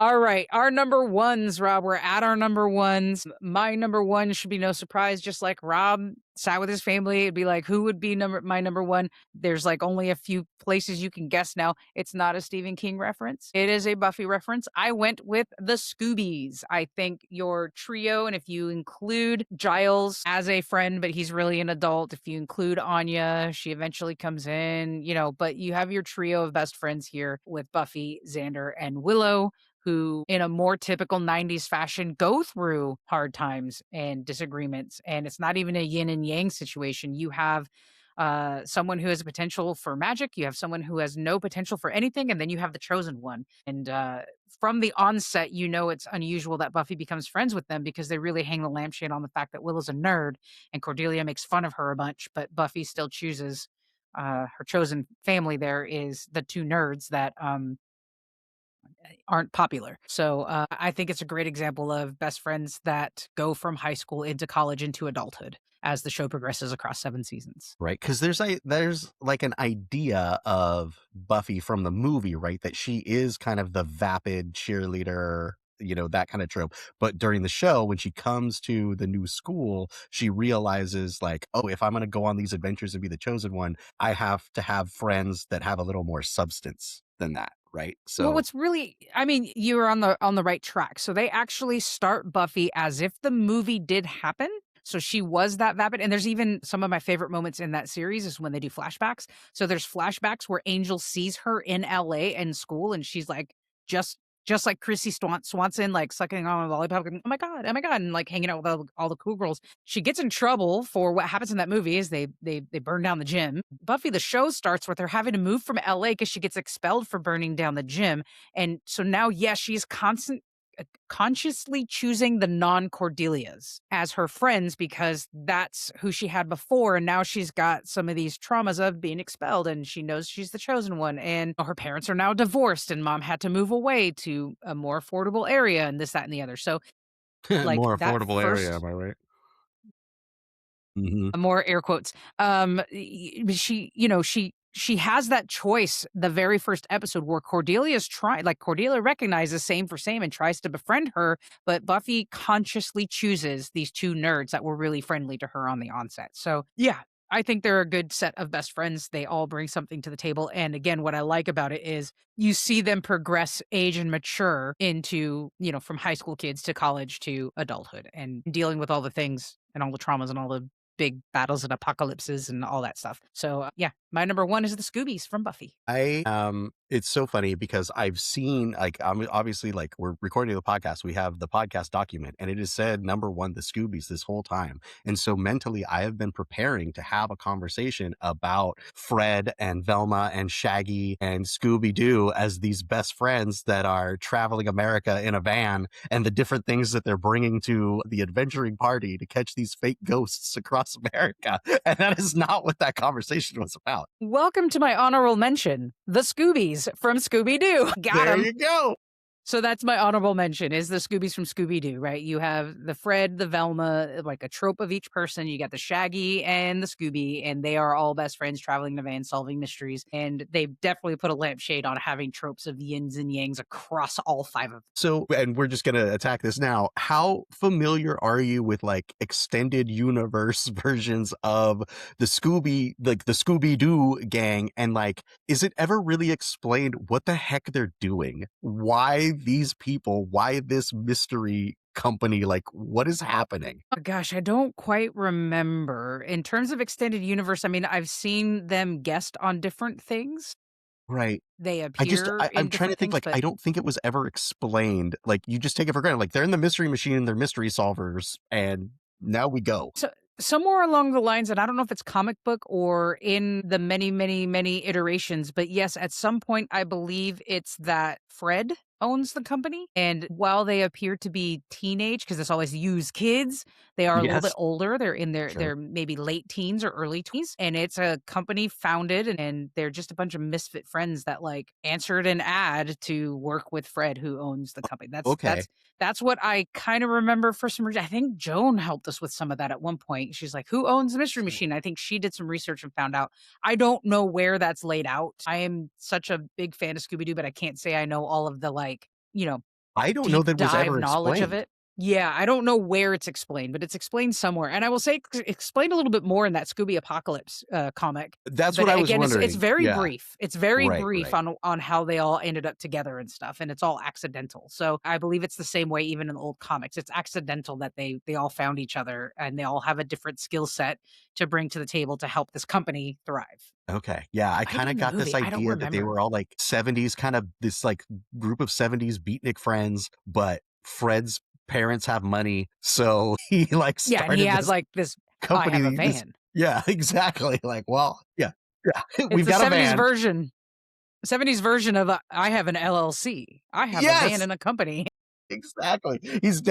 All right, our number ones, Rob. We're at our number ones. My number one should be no surprise. Just like Rob sat with his family, it'd be like, who would be my number one? There's like only a few places you can guess now. It's not a Stephen King reference. It is a Buffy reference. I went with the Scoobies. I think your trio, and if you include Giles as a friend, but he's really an adult. If you include Anya, she eventually comes in, but you have your trio of best friends here with Buffy, Xander, and Willow, who, in a more typical 90s fashion, go through hard times and disagreements. And it's not even a yin and yang situation. You have someone who has a potential for magic, you have someone who has no potential for anything, and then you have the chosen one. And from the onset, it's unusual that Buffy becomes friends with them because they really hang the lampshade on the fact that Willow's a nerd and Cordelia makes fun of her a bunch, but Buffy still chooses her chosen family. There is the two nerds that aren't popular. So I think it's a great example of best friends that go from high school into college into adulthood as the show progresses across 7 seasons. Right, because there's like an idea of Buffy from the movie, right? That she is kind of the vapid cheerleader, that kind of trope. But during the show, when she comes to the new school, she realizes like, oh, if I'm going to go on these adventures and be the chosen one, I have to have friends that have a little more substance than that, right? Well, So what's really, I mean, you were on the right track. So they actually start Buffy as if the movie did happen. So she was that vapid. And there's even some of my favorite moments in that series is when they do flashbacks. So there's flashbacks where Angel sees her in LA in school and she's like just just like Chrissy Swanson, like sucking on a lollipop, going, oh my god, and like hanging out with all the cool girls. She gets in trouble for what happens in that movie is they burn down the gym. Buffy the show starts with her having to move from LA because she gets expelled for burning down the gym. And so now, yes, she's consciously choosing the non-Cordelias as her friends because that's who she had before. And now she's got some of these traumas of being expelled and she knows she's the chosen one. And her parents are now divorced and mom had to move away to a more affordable area and this, that, and the other. So like more that affordable area, am first I right? Hmm. more air quotes. She has that choice the very first episode where Cordelia recognizes same for same and tries to befriend her, but Buffy consciously chooses these two nerds that were really friendly to her on the onset. So yeah, I think they're a good set of best friends. They all bring something to the table. And again, what I like about it is you see them progress, age, and mature into, from high school kids to college to adulthood and dealing with all the things and all the traumas and all the big battles and apocalypses and all that stuff. So yeah, my number one is the Scoobies from Buffy. It's so funny because I've seen like obviously like we're recording the podcast, we have the podcast document, and it has said number one the Scoobies this whole time. And so mentally, I have been preparing to have a conversation about Fred and Velma and Shaggy and Scooby Doo as these best friends that are traveling America in a van, and the different things that they're bringing to the adventuring party to catch these fake ghosts across America. And that is not what that conversation was about. Welcome to my honorable mention, the Scoobies from Scooby Doo. Got There him. you go. So that's my honorable mention is the Scoobies from Scooby-Doo, right? You have the Fred, the Velma, like a trope of each person. You got the Shaggy and the Scooby, and they are all best friends traveling in a van, solving mysteries. And they've definitely put a lampshade on having tropes of yins and yangs across all five of them. So, and we're just going to attack this now. How familiar are you with like extended universe versions of like the Scooby Doo gang? And like, is it ever really explained what the heck they're doing? Why these people? Why this mystery company? Like, what is happening? Oh, gosh, I don't quite remember. In terms of extended universe, I mean, I've seen them guest on different things. Right. They appear I'm in trying to different think, things, like, but I don't think it was ever explained. Like, you just take it for granted. Like, they're in the mystery machine and they're mystery solvers, and now we go. so somewhere along the lines, and I don't know if it's comic book or in the many, many, many iterations, but yes, at some point, I believe it's that Fred owns the company. And while they appear to be teenage, because it's always use kids, they are a little bit Yes. older. They're in Sure. their maybe late teens or early teens. And it's a company founded and they're just a bunch of misfit friends that like answered an ad to work with Fred, who owns the company. Okay. That's what I kind of remember for some reason. I think Joan helped us with some of that at one point. She's like, who owns the Mystery Machine? I think she did some research and found out. I don't know where that's laid out. I am such a big fan of Scooby Doo, but I can't say I know all of the like, I don't know deep that was dive ever knowledge of explained. it. Yeah, I don't know where it's explained, but it's explained somewhere. And I will say explained a little bit more in that Scooby Apocalypse comic. That's But what I was again, it's wondering. very Yeah. brief. It's very Right, brief right. on how they all ended up together and stuff, and it's all accidental. So I believe it's the same way even in the old comics. It's accidental that they all found each other and they all have a different skill set to bring to the table to help this company thrive. Okay. Yeah, I Might have kinda been the got this movie. I don't idea that they remember. were all, like, 70s kind of this, like, group of 70s beatnik friends, but Fred's parents have money, so he, like, Yeah, and he started has this like this. I have a company, this. van. Yeah, exactly, like, well, yeah, yeah, It's we've the got a 70s van. version 70s version of, I have an LLC. I have a van Yes! and a company. Exactly. He's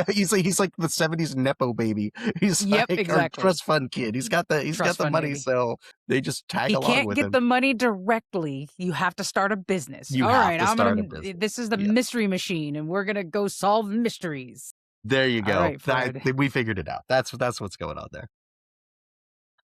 like the 70s nepo baby. He's Yep, like our exactly. trust fund kid. He's got Trust the fund money, baby. so they just tag He along can't with get him. the money directly. You have to start a business. You All have right, to I'm start a gonna. business. This is the Yeah. mystery machine, and we're gonna go solve mysteries. There you All go. right, Fred. We figured it out. That's what's going on there.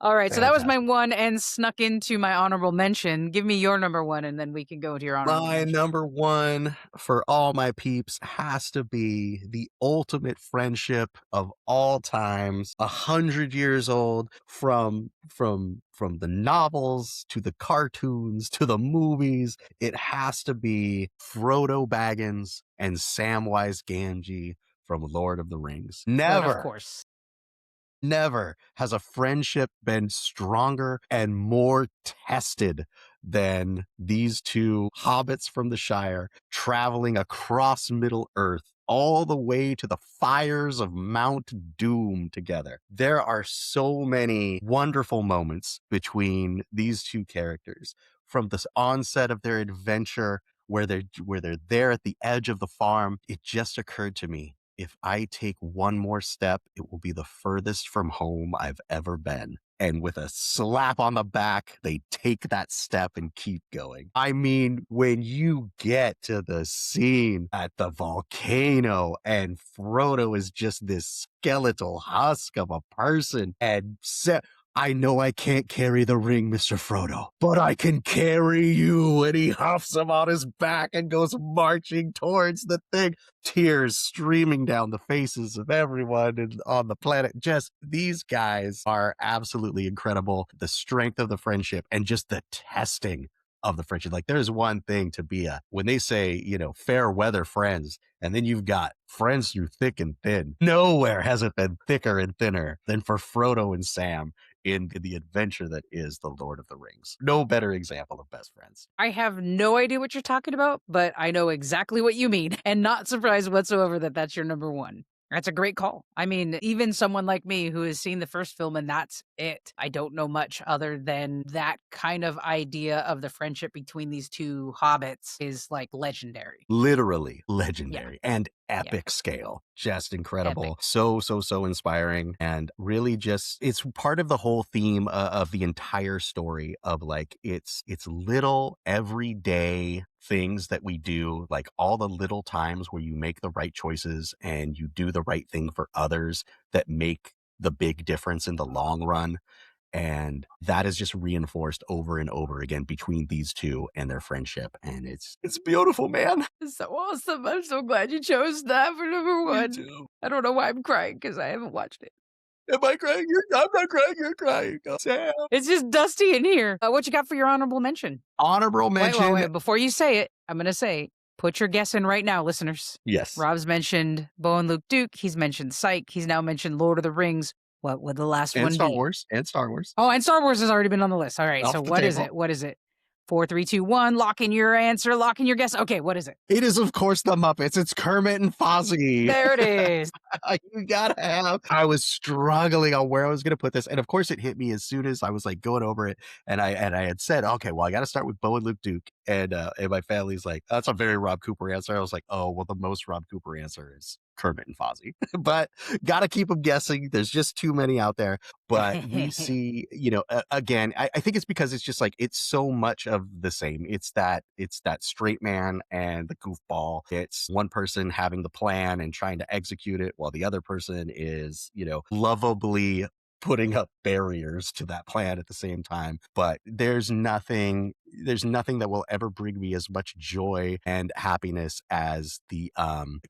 All right, so that was my Fantastic. one and snuck into my honorable mention. Give me your number one, and then we can go to your honorable My mention. number one for all my peeps has to be the ultimate friendship of all times, 100 years old, from the novels to the cartoons to the movies. It has to be Frodo Baggins and Samwise Gamgee from Lord of the Rings. But of Never, course, never has a friendship been stronger and more tested than these two hobbits from the Shire traveling across Middle Earth all the way to the fires of Mount Doom together. There are so many wonderful moments between these two characters from the onset of their adventure where they're there at the edge of the farm. It just occurred to me, if I take one more step, it will be the furthest from home I've ever been. And with a slap on the back, they take that step and keep going. I mean, when you get to the scene at the volcano and Frodo is just this skeletal husk of a person and I know I can't carry the ring, Mr. Frodo, but I can carry you. And he huffs him on his back and goes marching towards the thing, tears streaming down the faces of everyone on the planet. Just these guys are absolutely incredible. The strength of the friendship and just the testing of the friendship. Like there's one thing to be when they say, fair weather friends, and then you've got friends through thick and thin. Nowhere has it been thicker and thinner than for Frodo and Sam in the adventure that is the Lord of the Rings. No better example of best friends. I have no idea what you're talking about, but I know exactly what you mean, and not surprised whatsoever that that's your number one. That's a great call. I mean, even someone like me who has seen the first film and that's it. I don't know much other than that kind of idea of the friendship between these two hobbits is like legendary. Literally Yeah, legendary and yeah, epic scale. Just epic. incredible. So, so, so inspiring. And really just, it's part of the whole theme of the entire story of like, it's little everyday things that we do, like all the little times where you make the right choices and you do the right thing for others that make the big difference in the long run. And that is just reinforced over and over again between these two and their friendship. And it's beautiful, man. It's so awesome. I'm so glad you chose that for number Me one. too. I don't know why I'm crying because I haven't watched it. Am I crying? I'm not crying. You're crying. Oh, Sam. It's just dusty in here. What you got for your honorable mention? Honorable Wait, wait, mention. wait. Before you say it, I'm going to say, put your guess in right now, listeners. Yes. Rob's mentioned Bo and Luke Duke. He's mentioned Psych. He's now mentioned Lord of the Rings. What would the last And one Star be? Wars. And Star Wars. Oh, and Star Wars has already been on the list. All right. So Off the what is table. it? What is it? 4, 3, 2, 1. Lock in your answer. Lock in your guess. Okay. What is it? It is, of course, the Muppets. It's Kermit and Fozzie. There it is. You gotta have. I was struggling on where I was gonna put this, and of course, it hit me as soon as I was like going over it, and I had said, okay, well, I got to start with Bo and Luke Duke, and my family's like, that's a very Rob Cooper answer. I was like, oh, well, the most Rob Cooper answer is Kermit and Fozzie, but gotta keep them guessing. There's just too many out there. But we see, again, I think it's because it's just like it's so much of the same. It's that straight man and the goofball. It's one person having the plan and trying to execute it while the other person is, lovably putting up barriers to that plan at the same time. But there's nothing that will ever bring me as much joy and happiness as the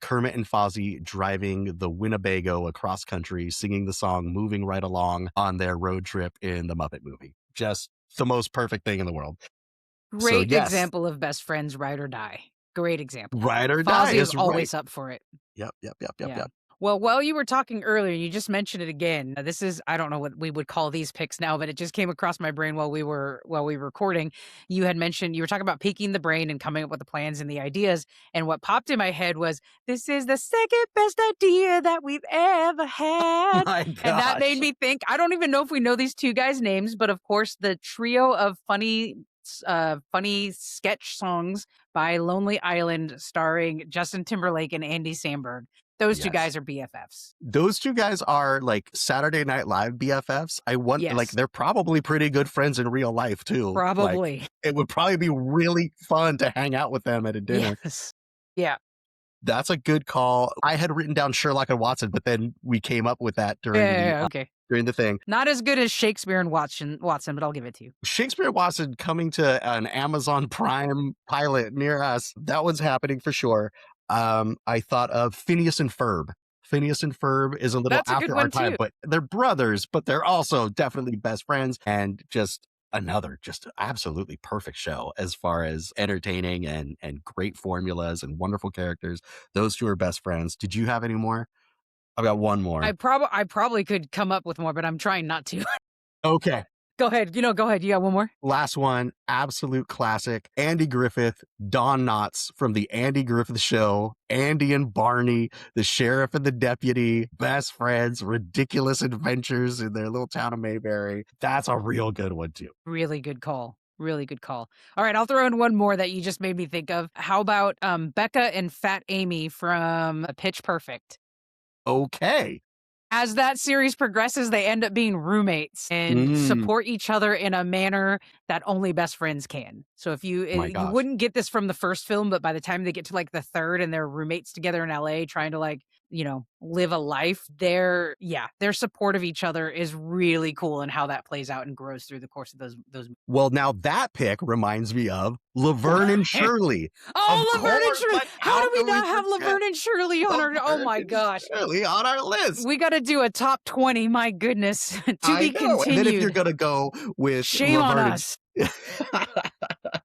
Kermit and Fozzie driving the Winnebago across country, singing the song Moving Right Along on their road trip in the Muppet movie. Just the most perfect thing in the world. So Great yes, example of best friends ride or die. Great example. ride or die Fozzie is is right. always up for it. Yep, yep, yep, yep, Yeah. yep. Well, while you were talking earlier, you just mentioned it again. This is I don't know what we would call these picks now, but it just came across my brain while we were recording. You had mentioned you were talking about piquing the brain and coming up with the plans and the ideas. And what popped in my head was this is the second best idea that we've ever Oh had. my And that made gosh. me think, I don't even know if we know these two guys' names, but of course the trio of funny sketch songs by Lonely Island starring Justin Timberlake and Andy Samberg. Those two Yes. guys are BFFs. Those two guys are like Saturday Night Live BFFs. I want like Yes, they're probably pretty good friends in real life too. Like probably. it would probably be really fun to hang out with them at a dinner. Yes. Yeah. That's a good call. I had written down Sherlock and Watson, but then we came up with that Okay. during the thing. Not as good as Shakespeare and Watson, but I'll give it to you. Shakespeare and Watson coming to an Amazon Prime pilot near us. That was happening for sure. I thought of Phineas and Ferb. Phineas and Ferb is a little That's a good after our one time, too. but they're brothers, but they're also definitely best friends and just another just absolutely perfect show as far as entertaining and great formulas and wonderful characters. Those two are best friends. Did you have any more? I've got one more. I probably could come up with more, but I'm trying not to. Okay. Go ahead. Go ahead. You got one more? Last one, absolute classic. Andy Griffith, Don Knotts from the Andy Griffith Show, Andy and Barney, the sheriff and the deputy, best friends, ridiculous adventures in their little town of Mayberry. That's a real good one too. Really good call. Really good call. All right, I'll throw in one more that you just made me think of. How about Becca and Fat Amy from Pitch Perfect? Okay. As that series progresses, they end up being roommates and Mm, support each other in a manner that only best friends can. So if my you gosh. wouldn't get this from the first film, but by the time they get to like the third and they're roommates together in LA trying to like, live a life, their support of each other is really cool and how that plays out and grows through the course of those Well, now that pick reminds me of Laverne and Shirley. Of Oh, Laverne and course, Shirley. like How how do we can we not have forget Laverne and Shirley on our oh Laverne my and gosh. Shirley on our list? We got to do a top 20, my goodness. To I be know. And then if you're continued. gonna go with Shame on Laverne and us.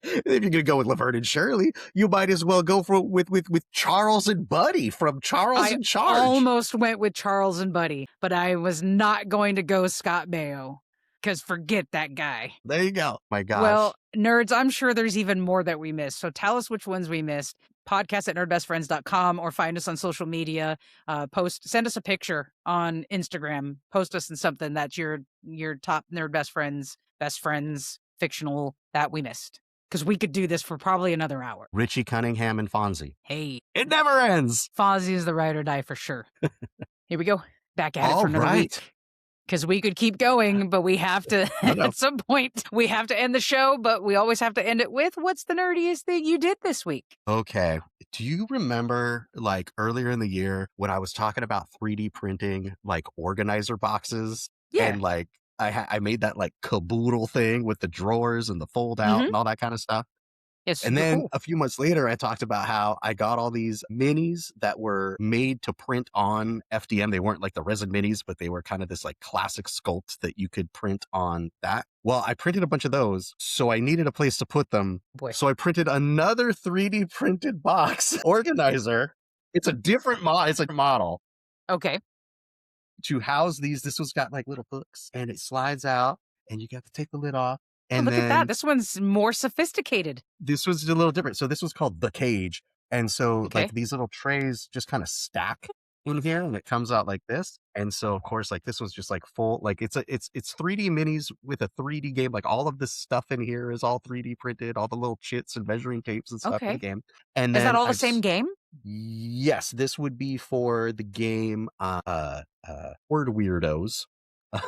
if you're gonna go with Laverne and Shirley, you might as well go for with Charles and Buddy from Charles I in Charge. almost went with Charles and Buddy, but I was not going to go Scott Baio because forget that guy. There you go. My Well, gosh. nerds, I'm sure there's even more that we missed. So tell us which ones we missed. Podcast at nerdbestfriends.com or find us on social media. Send us a picture on Instagram. Post us in something that's your top nerd best friends, fictional that we missed. Because we could do this for probably another hour. Richie Cunningham and Fonzie. Hey, It never ends. Fozzie is the ride or die for sure. Here we go. Back at it All for another right. week. Because we could keep going, but we have to, I know. at some point, we have to end the show, but we always have to end it with what's the nerdiest thing you did this week? Okay. Do you remember like earlier in the year when I was talking about 3D printing like organizer boxes Yeah. and like I made that like caboodle thing with the drawers and the fold out Mm-hmm. and all that kind of stuff? It's And super then cool. a few months later, I talked about how I got all these minis that were made to print on FDM. They weren't like the resin minis, but they were kind of this like classic sculpt that you could print on that. Well, I printed a bunch of those, so I needed a place to put them. Boy. So I printed another 3D printed box organizer. It's a different model. It's a model Okay. to house these. This one's got like little hooks and it slides out and you got to take the lid off. Oh, And look at that. then This one's more sophisticated. this was a little different. So this was called the cage. And so Okay. like these little trays just kind of stack in here and it comes out like this. And so of course, like this was just like full, like it's 3D minis with a 3D game. Like all of this stuff in here is all 3D printed, all the little chits and measuring tapes and stuff for the Okay. game. And Is that then all the same game? yes, this would be for the game Word Weirdos.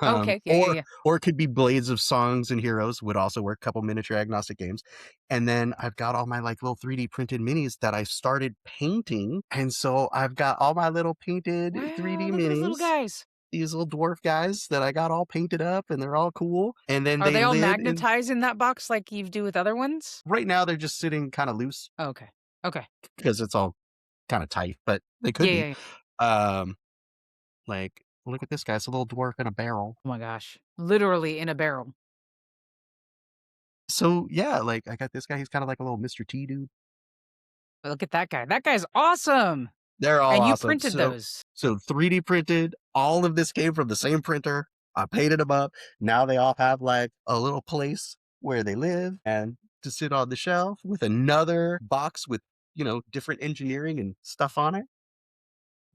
Okay. Yeah. Or it could be Blades of Songs and Heroes would also work, a couple miniature agnostic games. And then I've got all my like little 3D printed minis that I started painting. And so I've got all my little painted Wow, 3D look at those little minis. guys. these little dwarf guys that I got all painted up and they're all cool. And then Are they they all live in magnetized in that box like you do with other ones? right now they're just sitting kind of loose Okay. Okay. because it's all kind of tight, but they could Yeah, be. yeah, yeah. Um, like look at this guy, it's a little dwarf in a barrel. Oh my gosh. Literally in a barrel. So yeah, like I got this guy, he's kind of like a little Mr. T dude. Look at that guy. That guy's awesome. They're all And you awesome. printed those. So 3D printed, all of this came from the same printer. I painted them up. Now they all have like a little place where they live and to sit on the shelf with another box with, different engineering and stuff on it.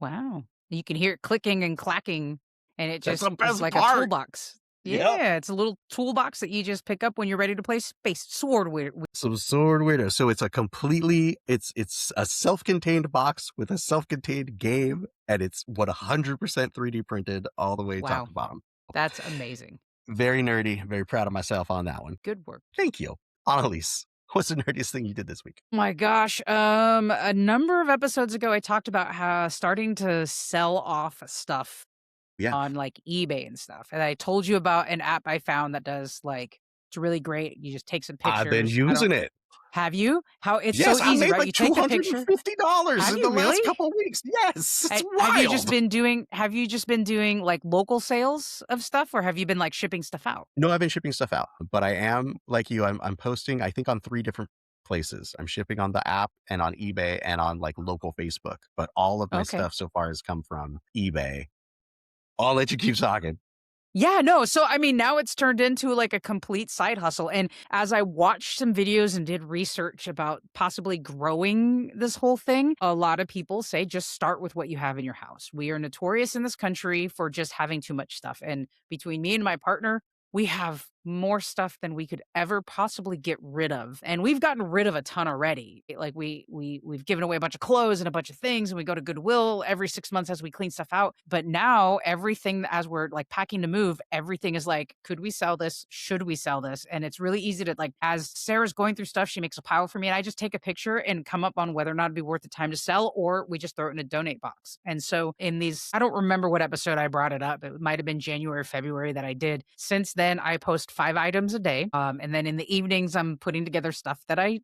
Wow. You can hear it clicking and clacking, and it That's the just is best like a part. toolbox. Yep. Yeah, it's a little toolbox that you just pick up when you're ready to play Space Sword with. Some sword weirdo. So it's a completely it's a self-contained box with a self-contained game, and it's 100% 3D printed all the way top Wow, to bottom. that's amazing. Very nerdy. Very proud of myself on that one. Good work. Thank you. Annalise, what's the nerdiest thing you did this week? My gosh, a number of episodes ago, I talked about how starting to sell off stuff Yeah. on like eBay and stuff, and I told you about an app I found that does like it's really great. You just take some I've been pictures. I don't using it. have you? How it's so Yes, I easy, made right? like You take a picture. $250 Have in the you last really? couple of weeks. Yes, it's Have you just wild. been doing like local sales of stuff, or have you been like shipping stuff out? No, I've been shipping stuff out, but I am like you. I'm posting, I think, on 3 different places. I'm shipping on the app and on eBay and on like local Facebook, but all of my Okay. stuff so far has come from eBay. I'll let you keep talking. Yeah, no. So I mean, now it's turned into like a complete side hustle. And as I watched some videos and did research about possibly growing this whole thing, a lot of people say just start with what you have in your house. We are notorious in this country for just having too much stuff. And between me and my partner, we have more stuff than we could ever possibly get rid of. And we've gotten rid of a ton already. Like we've given away a bunch of clothes and a bunch of things, and we go to Goodwill every 6 months as we clean stuff out. But now everything, as we're like packing to move, everything is like, could we sell this? Should we sell this? And it's really easy to like, as Sarah's going through stuff, she makes a pile for me and I just take a picture and come up on whether or not it'd be worth the time to sell, or we just throw it in a donate box. And so in these, I don't remember what episode I brought it up. It might have been January or February that I did. Since then, I post 5 items a day. And then in the evenings, I'm putting together stuff that I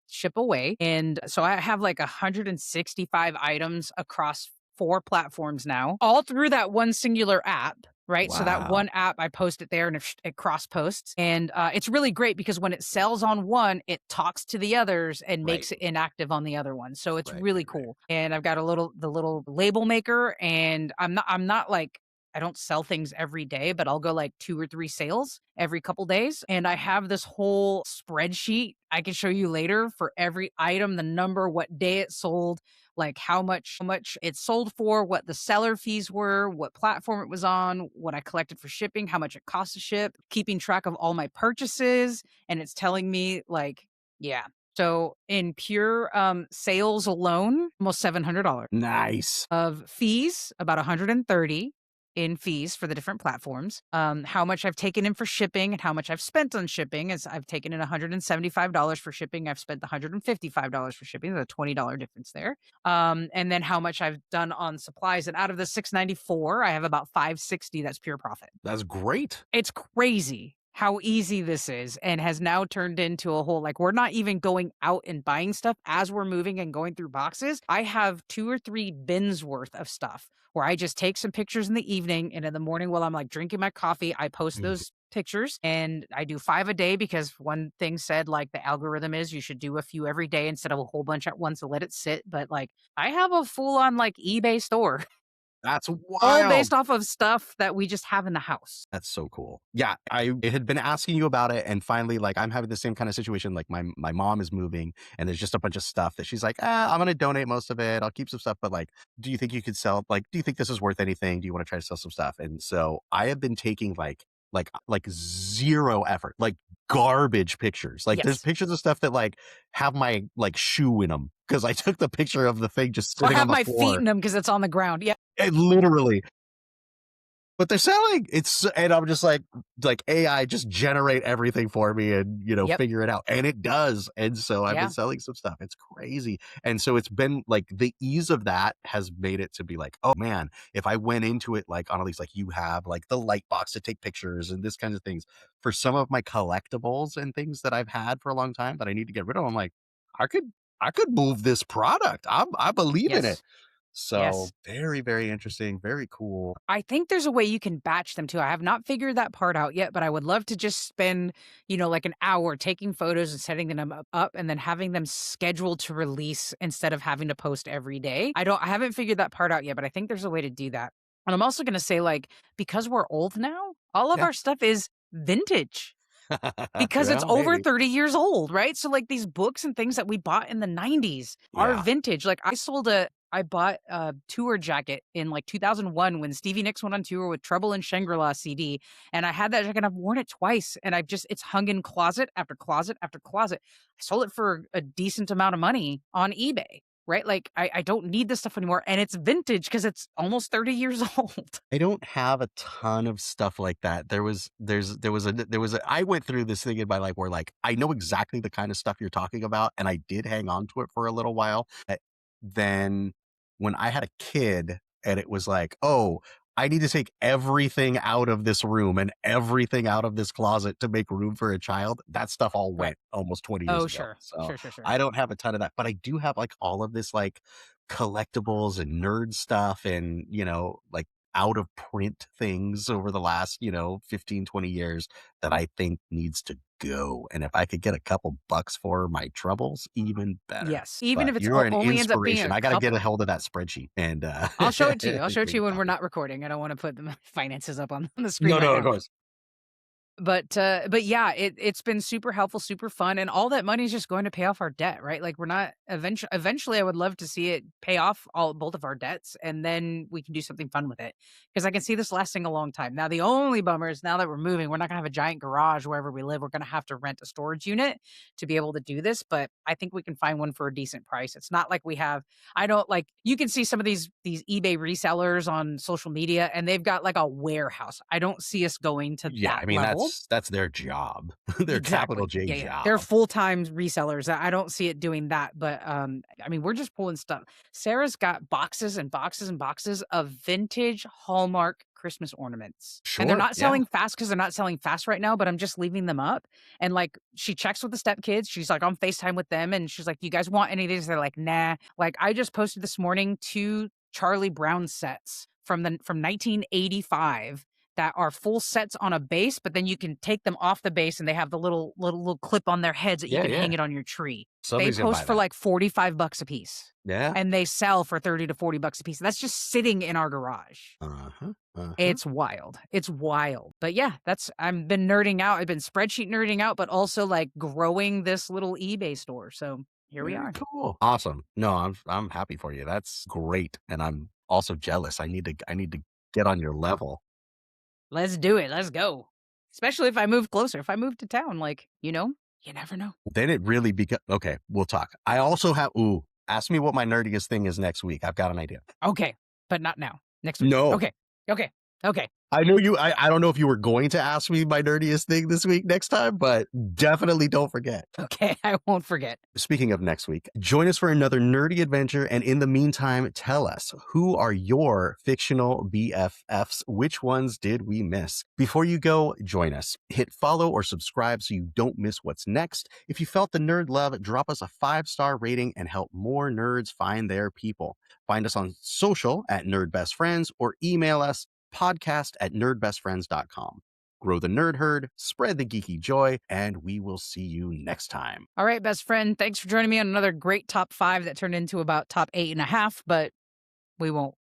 ship away. And so I have like 165 items across 4 platforms now, all through that one singular app. Right. So that Wow. one app, I post it there and it cross posts. And it's really great because when it sells on one, it talks to the others and Right. makes it inactive on the other one. So it's Right. really Right. cool. And I've got the little label maker, and I'm not like, I don't sell things every day, but I'll go like 2 or 3 sales every couple days. And I have this whole spreadsheet I can show you later for every item, the number, what day it sold, like how much it sold for, what the seller fees were, what platform it was on, what I collected for shipping, how much it cost to ship, keeping track of all my purchases. And it's telling me like, yeah. So in pure sales alone, almost $700 Nice. of fees, about 130 in fees for the different platforms. How much I've taken in for shipping and how much I've spent on shipping is I've taken in $175 for shipping. I've spent $155 for shipping. There's a $20 difference there. And then how much I've done on supplies. And out of the 694, I have about 560 that's pure profit. That's great. It's crazy how easy this is, and has now turned into a whole like we're not even going out and buying stuff as we're moving and going through boxes. I have 2 or 3 bins worth of stuff where I just take some pictures in the evening, and in the morning while I'm like drinking my coffee, I post Mhm. those pictures. And I do 5 a day because one thing said like the algorithm is you should do a few every day instead of a whole bunch at once to let it sit. But like I have a full on like eBay store That's all wild. based off of stuff that we just have in the house. That's so cool. Yeah, I had been asking you about it, and finally, like, I'm having the same kind of situation. Like, my mom is moving, and there's just a bunch of stuff that she's like, I'm gonna donate most of it. I'll keep some stuff, but like, do you think you could sell? Like, do you think this is worth anything? Do you want to try to sell some stuff? And so I have been taking like zero effort, like garbage pictures. Like, there's Yes. pictures of stuff that like have my like shoe in them because I took the picture of the thing just Or sitting on have the my feet floor. in them because it's on the ground. Yeah. And literally, but they're selling. And I'm just like AI just generate everything for me and, Yep. figure it out. And it does. And so I've been Yeah. selling some stuff. It's crazy. And so it's been like the ease of that has made it to be like, oh man, if I went into it like on at least like you have like the light box to take pictures and this kinds of things for some of my collectibles and things that I've had for a long time that I need to get rid of, I'm like, I could I could move this product. I believe in it. Yes. So Yes. very, very interesting, very cool. I think there's a way you can batch them too. I have not figured that part out yet, but I would love to just spend, like an hour taking photos and setting them up and then having them scheduled to release instead of having to post every day. I haven't figured that part out yet, but I think there's a way to do that. And I'm also going to say, like, because we're old now, all of Yeah. our stuff is vintage. Because it's Well, over maybe. 30 years old, right? So, like, these books and things that we bought in the 90s are Yeah. vintage. Like, I bought a tour jacket in, like, 2001 when Stevie Nicks went on tour with Trouble in Shangri-La CD, and I had that jacket, and I've worn it twice, and it's hung in closet after closet after closet. I sold it for a decent amount of money on eBay, right? Like, I don't need this stuff anymore, and it's vintage because it's almost 30 years old. I don't have a ton of stuff like that. There was a I went through this thing in my life where like I know exactly the kind of stuff you're talking about, and I did hang on to it for a little while. Then when I had a kid and it was like, oh, I need to take everything out of this room and everything out of this closet to make room for a child, that stuff all Right. went almost 20 years Oh, ago. sure. So Sure, sure, sure. I don't have a ton of that, but I do have like all of this like collectibles and nerd stuff and, like out of print things over the last, 15, 20 years that I think needs to go. And if I could get a couple bucks for my troubles, even better. Yes. Even But if it's you are an only ends up being inspiration. a I got to get a couple. hold of that spreadsheet and I'll show it to you. I'll show it to create you a when we're copy. not recording. I don't want to put the finances up on the screen No, right no, of now. course. But yeah, it's been super helpful, super fun, and all that money is just going to pay off our debt, right? Like we're not eventually I would love to see it pay off all both of our debts and then we can do something fun with it. Because I can see this lasting a long time. Now the only bummer is now that we're moving, we're not gonna have a giant garage wherever we live. We're gonna have to rent a storage unit to be able to do this, but I think we can find one for a decent price. It's not like we have I don't like you can see some of these eBay resellers on social media and they've got like a warehouse. I don't see us going to Yeah, that I mean level. that's their job. Their capital Exactly. J Yeah, yeah. They're job. full-time resellers. I don't see it doing that, but, I mean, we're just pulling stuff. Sarah's got boxes and boxes and boxes of vintage Hallmark Christmas ornaments, and they're Sure. not Yeah. selling fast because 'cause they're not selling fast right now, but I'm just leaving them up, and, like, she checks with the stepkids. She's, like, on FaceTime with them, and she's like, "You guys want any of these?" They're like, "Nah." Like, I just posted this morning 2 Charlie Brown sets from 1985 that are full sets on a base, but then you can take them off the base and they have the little clip on their heads that you Yeah, can hang yeah. it on your tree. They Somebody's gonna post buy for that. like $45 a piece Yeah. and they sell for 30 to $40 a piece. That's just sitting in our garage. Uh-huh. Uh-huh. It's wild. It's wild. But yeah, I've been nerding out. I've been spreadsheet nerding out, but also like growing this little eBay store. So here we Very are. cool. Awesome. No, I'm happy for you. That's great. And I'm also jealous. I need to get on your level. Let's do it. Let's go. Especially if I move closer. If I move to town, like, you never know. Then it really becomes okay, we'll talk. I also have ask me what my nerdiest thing is next week. I've got an idea. Okay, but not now. Next week. No. Okay. Okay. Okay. I know you I don't know if you were going to ask me my nerdiest thing this week next time, but definitely don't forget. Okay. I won't forget. Speaking of next week, join us for another nerdy adventure. And in the meantime, tell us, who are your fictional BFFs? Which ones did we miss? Before you go, join us. Hit follow or subscribe so you don't miss what's next. If you felt the nerd love, drop us a 5-star rating and help more nerds find their people. Find us on social at Nerd Best Friends or email us podcast@nerdbestfriends.com. Grow the nerd herd, spread the geeky joy, and we will see you next time. All right, best friend. Thanks for joining me on another great top 5 that turned into about top 8.5, but we won't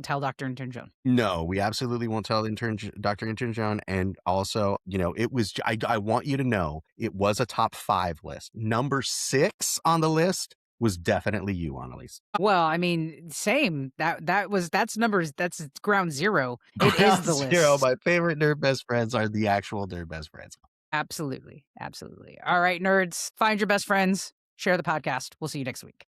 tell Dr. Intern Joan. No, we absolutely won't tell Dr. Intern Joan. And also, it was, I want you to know it was a top 5 list. Number 6 on the list was definitely you, Annalise. Well, I mean, same. That's ground zero. It is Ground the zero. list. My favorite nerd best friends are the actual nerd best friends. Absolutely. Absolutely. All right, nerds, find your best friends, share the podcast. We'll see you next week.